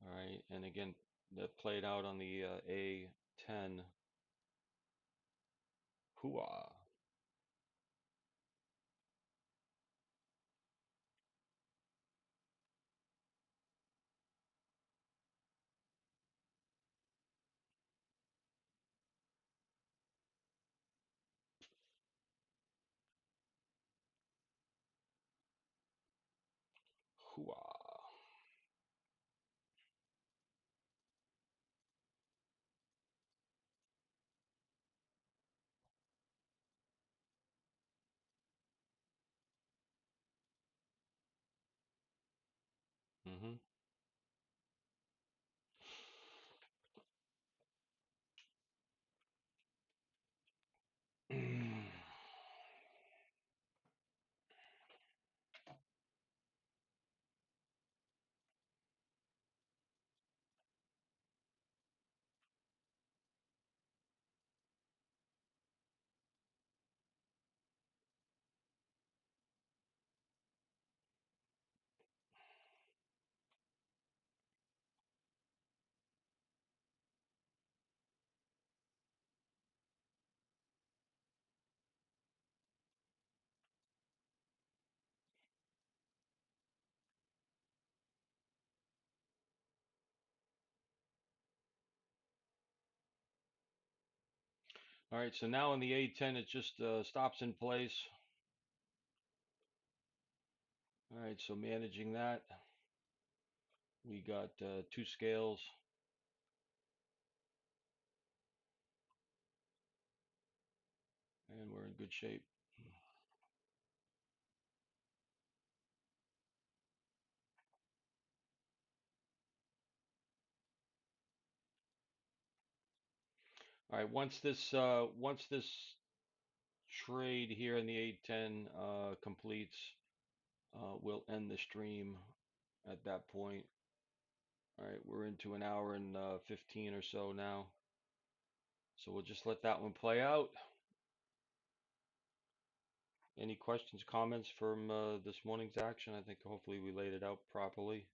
All right, and again, that played out on the A10. Hooah. Mm-hmm. All right, so now in the A10, it just stops in place. All right, so managing that, we got two scales, and we're in good shape. All right, once this trade here in the 810 completes, we'll end the stream at that point. All right, we're into an hour and 15 or so now. So we'll just let that one play out. Any questions, comments from this morning's action? I think hopefully we laid it out properly.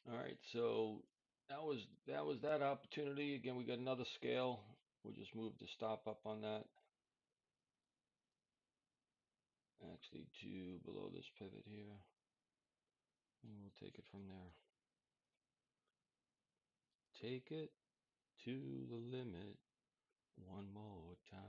All right, so that was that opportunity. Again, we got another scale. We'll just move the stop up on that. Actually, to below this pivot here, and we'll take it from there. Take it to the limit one more time.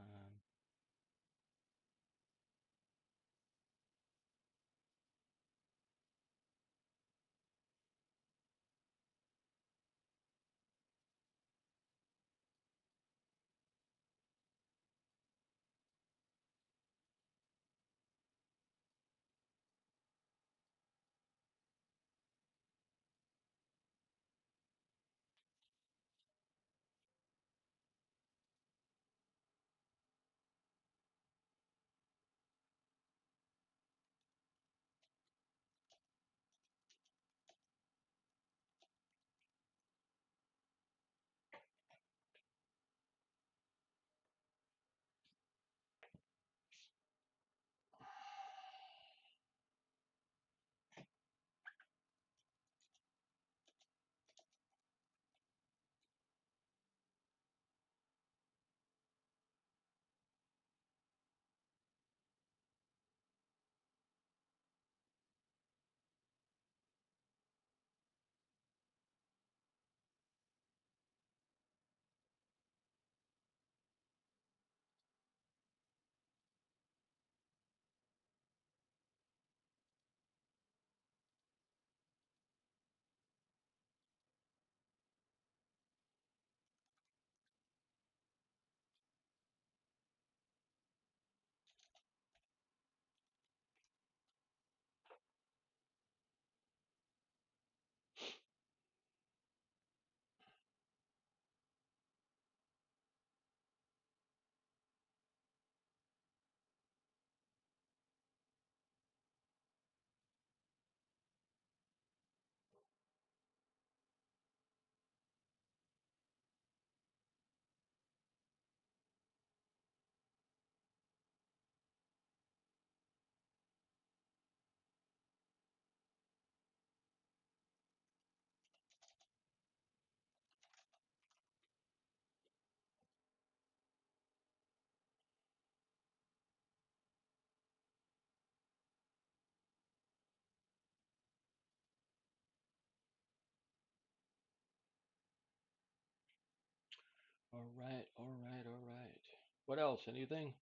All right, all right, all right. What else? Anything?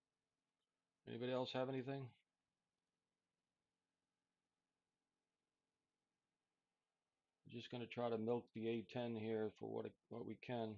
Anybody else have anything? We're just gonna try to milk the A10 here for what we can.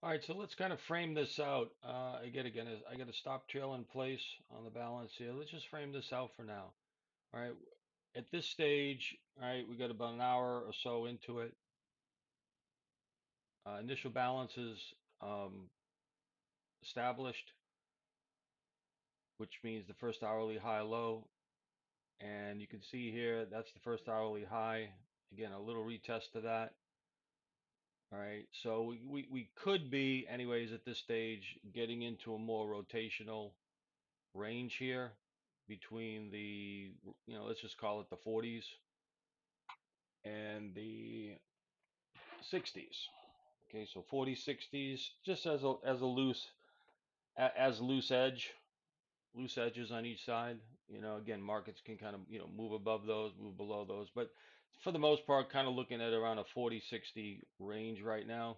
All right, so let's kind of frame this out. I got a stop trail in place on the balance here. Let's just frame this out for now. All right, at this stage, all right, we got about an hour or so into it. Initial balance is established, which means the first hourly high low. And you can see here, that's the first hourly high. Again, a little retest to that. All right, so we could be, anyways, at this stage, getting into a more rotational range here between the, let's just call it the 40s and the 60s. Okay, so 40s, 60s, just as a as loose loose edges on each side. Again, markets can kind of, move above those, move below those, but for the most part, kind of looking at around a 40-60 range right now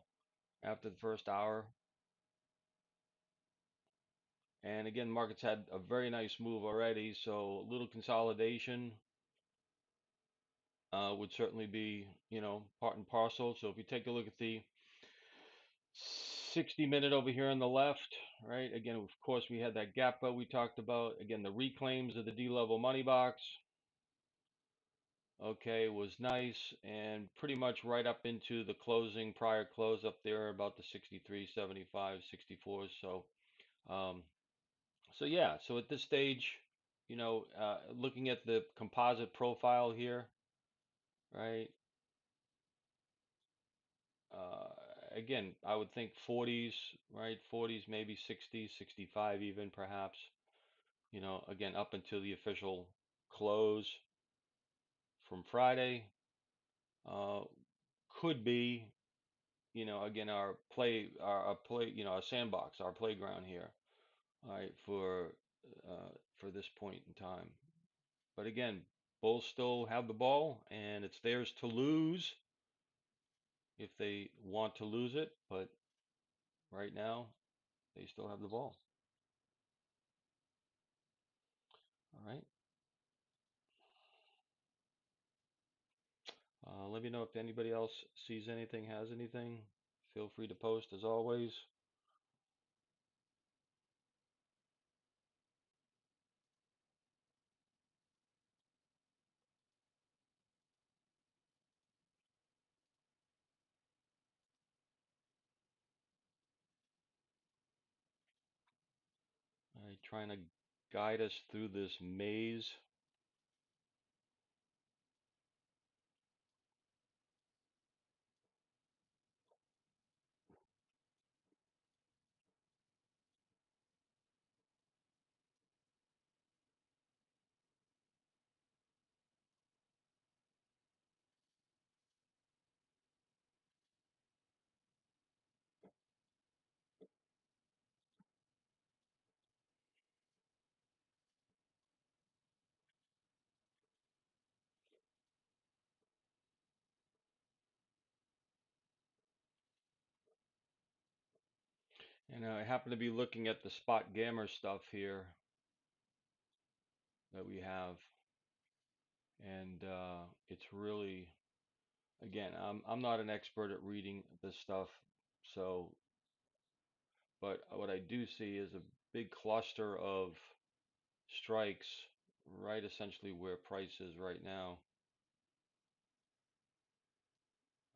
after the first hour. And again, markets had a very nice move already, so a little consolidation would certainly be, part and parcel. So if you take a look at the 60-minute over here on the left, right? Again, of course, we had that gap up we talked about. Again, the reclaims of the D-level money box, okay, was nice and pretty much right up into the closing, prior close up there, about the 63.75, 64. Um, so yeah, so at this stage, looking at the composite profile here, right? Uh, Again, I would think 40s, right? 40s, maybe 60s, 65 even perhaps, again, up until the official close from Friday. Uh, could be, again, our play, our sandbox, our playground here, all right, for this point in time. But again, Bulls still have the ball, and it's theirs to lose if they want to lose it. But right now, they still have the ball. All right. Let me know if anybody else sees anything, has anything. Feel free to post as always. All right, trying to guide us through this maze. And I happen to be looking at the spot gamma stuff here that we have, and it's really, again, I'm not an expert at reading this stuff, so, but what I do see is a big cluster of strikes right essentially where price is right now.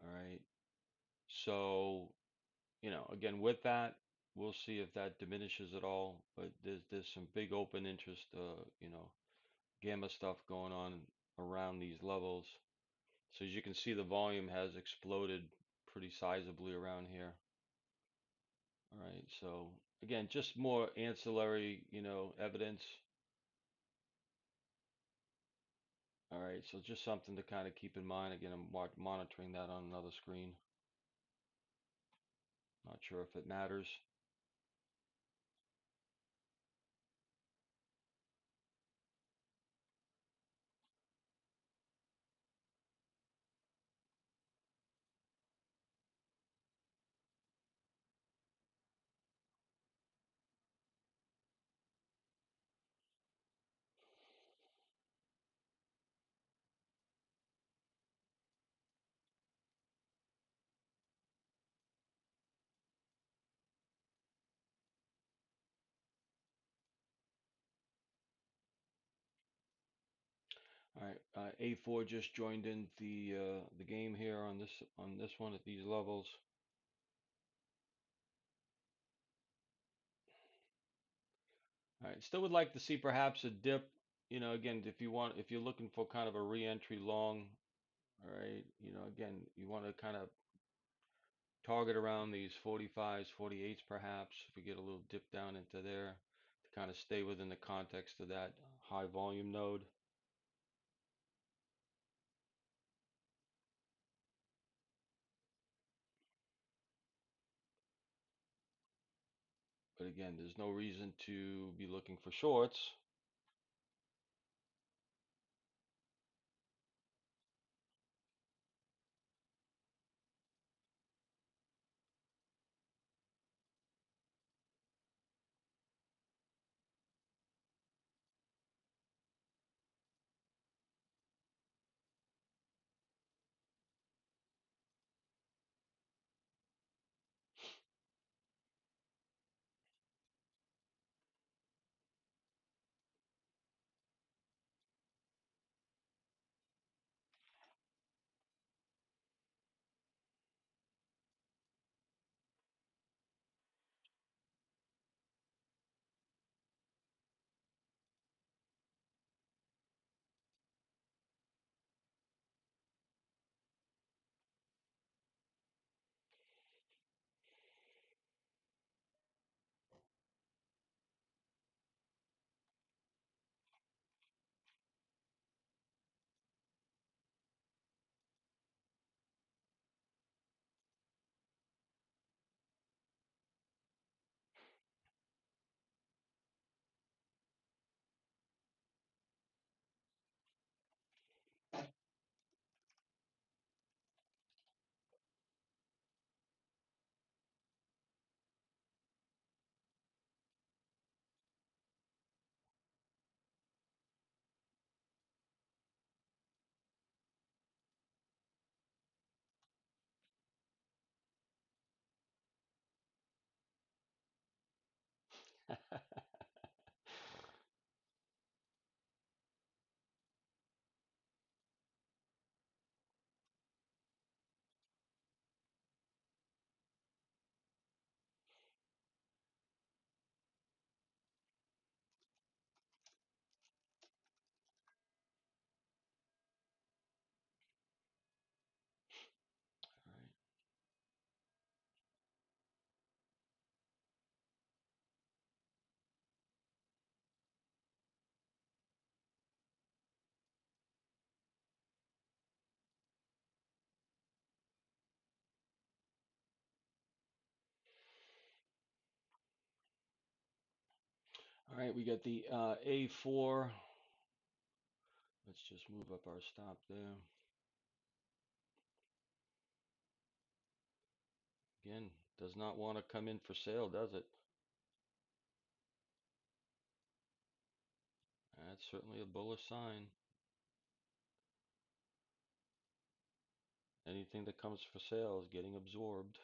All right. So, again, with that, we'll see if that diminishes at all, but there's some big open interest, gamma stuff going on around these levels. So as you can see, the volume has exploded pretty sizably around here. All right, so again, just more ancillary, evidence. All right, so just something to kind of keep in mind. Again, I'm monitoring that on another screen. Not sure if it matters. All right, A4 just joined in the game here on this one at these levels. All right, still would like to see perhaps a dip. Again, if you're looking for kind of a re-entry long, all right, again, you want to kind of target around these 45s, 48s perhaps, if we get a little dip down into there to kind of stay within the context of that high volume node. But again, there's no reason to be looking for shorts. All right. All right, we got the A4. Let's just move up our stop there. Again, Does not want to come in for sale, does it? That's certainly a bullish sign. Anything that comes for sale is getting absorbed.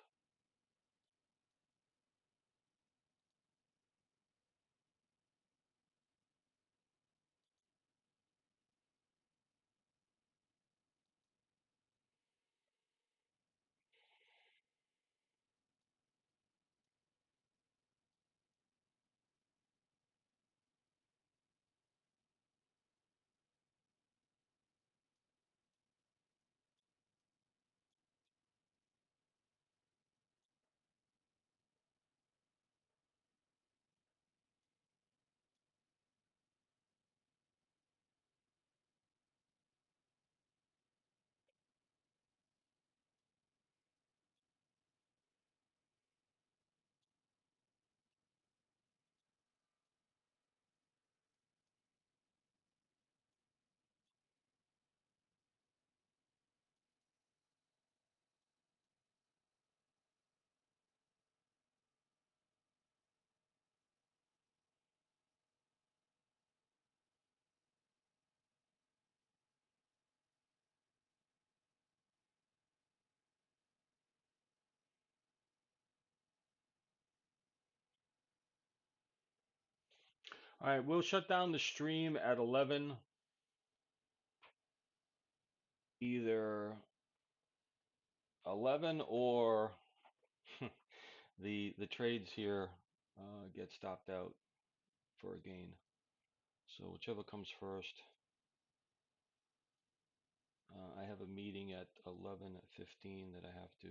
All right, we'll shut down the stream at 11, either 11 or the trades here get stopped out for a gain. So whichever comes first. I have a meeting at 11:15 that I have to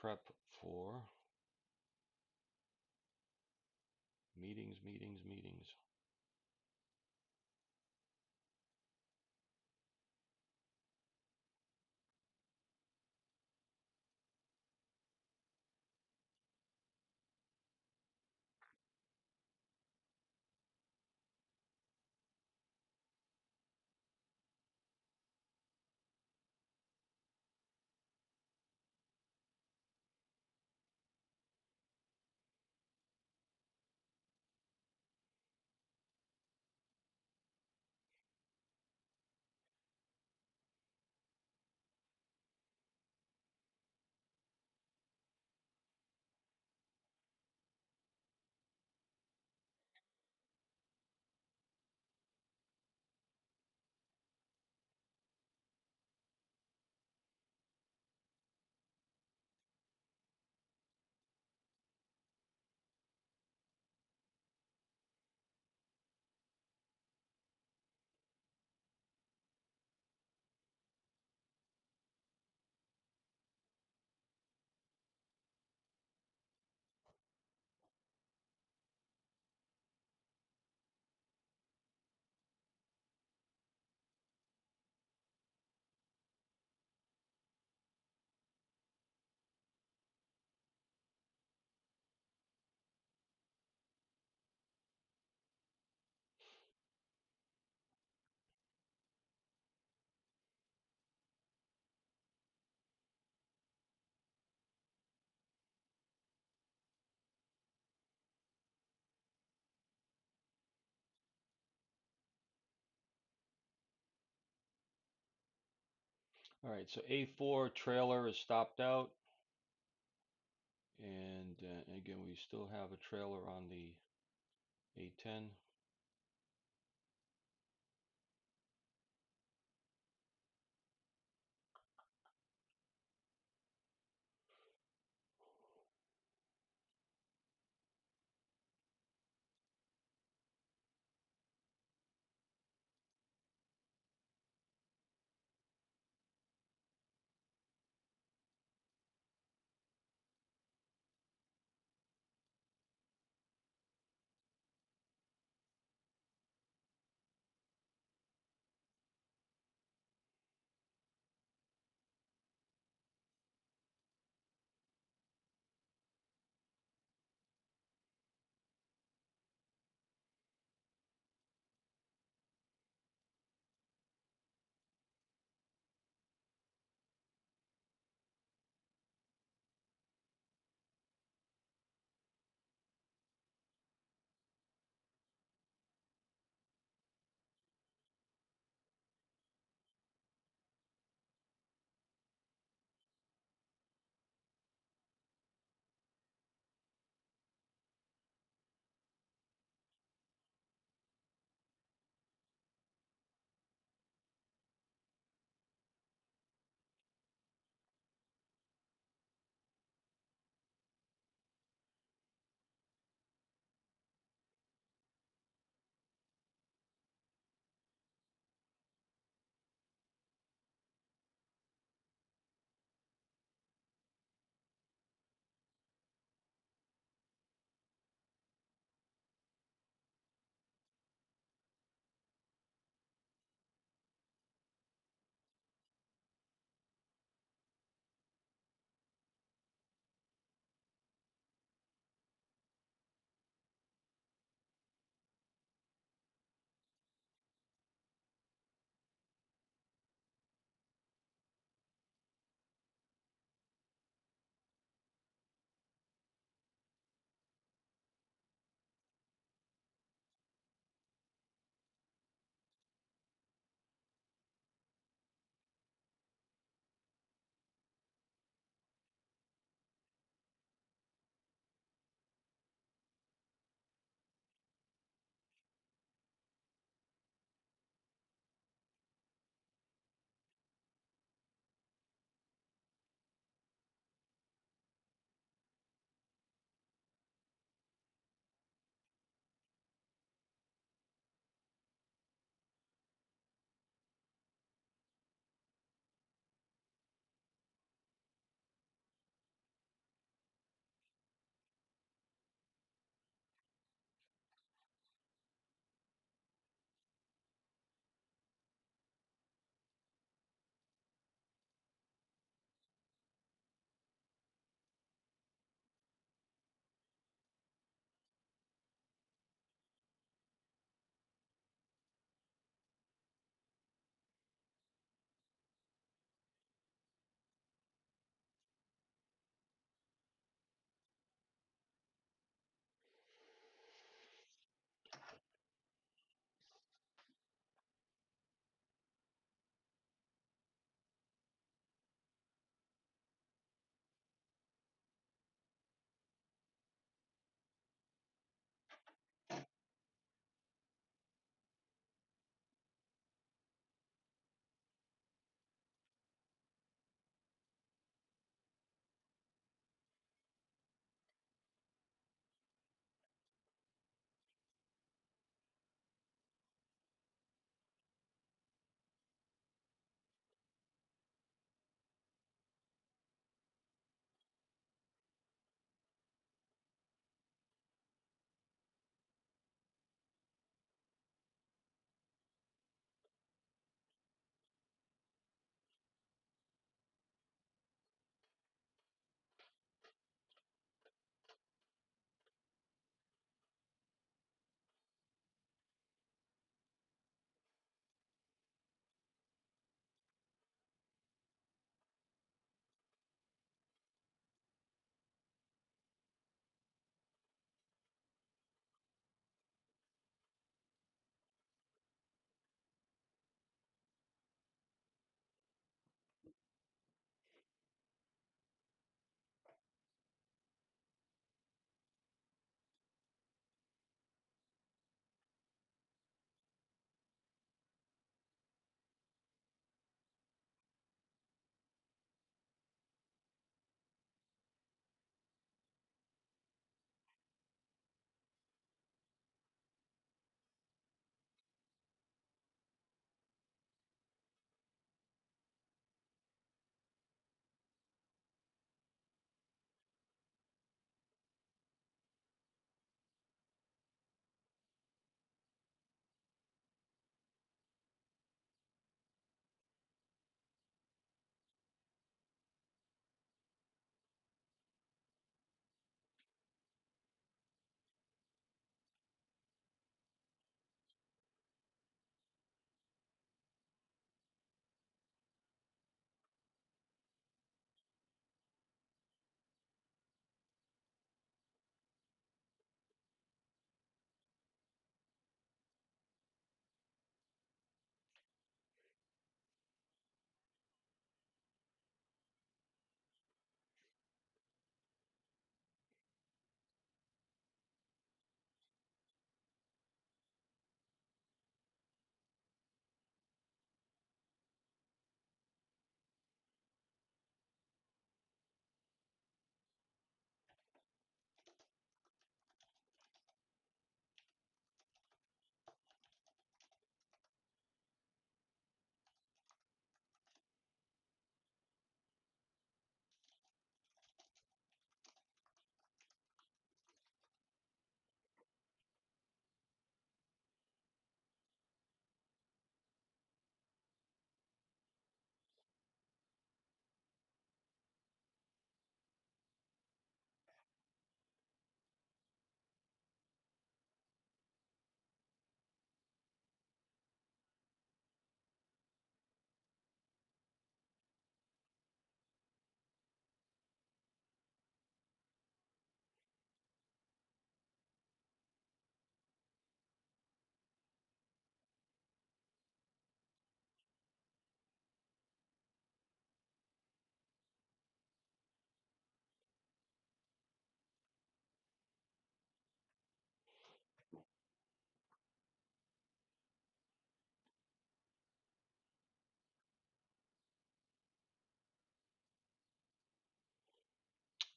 prep for. Meetings, meetings, meetings. All right, so A4 trailer is stopped out. And again, we still have a trailer on the A10.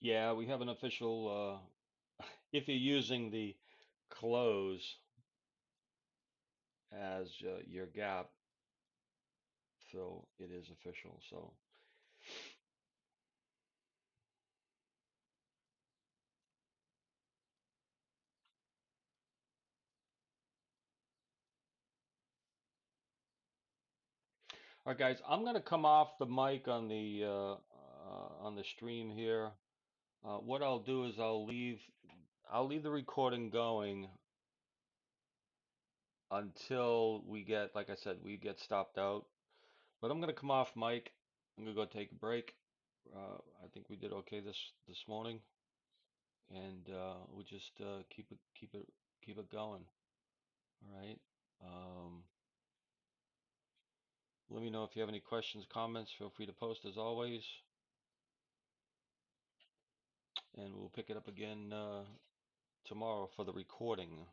Yeah, we have an official, if you're using the close as your gap fill, it is official. So, all right, guys, I'm gonna come off the mic on the stream here. What I'll do is I'll leave the recording going until we get, like I said, we get stopped out. But I'm gonna come off mic. I'm gonna go take a break. I think we did okay this morning, and we'll just keep it going. All right. Um, Let me know if you have any questions, comments. Feel free to post as always, and we'll pick it up again tomorrow for the recording,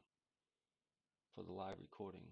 for the live recording.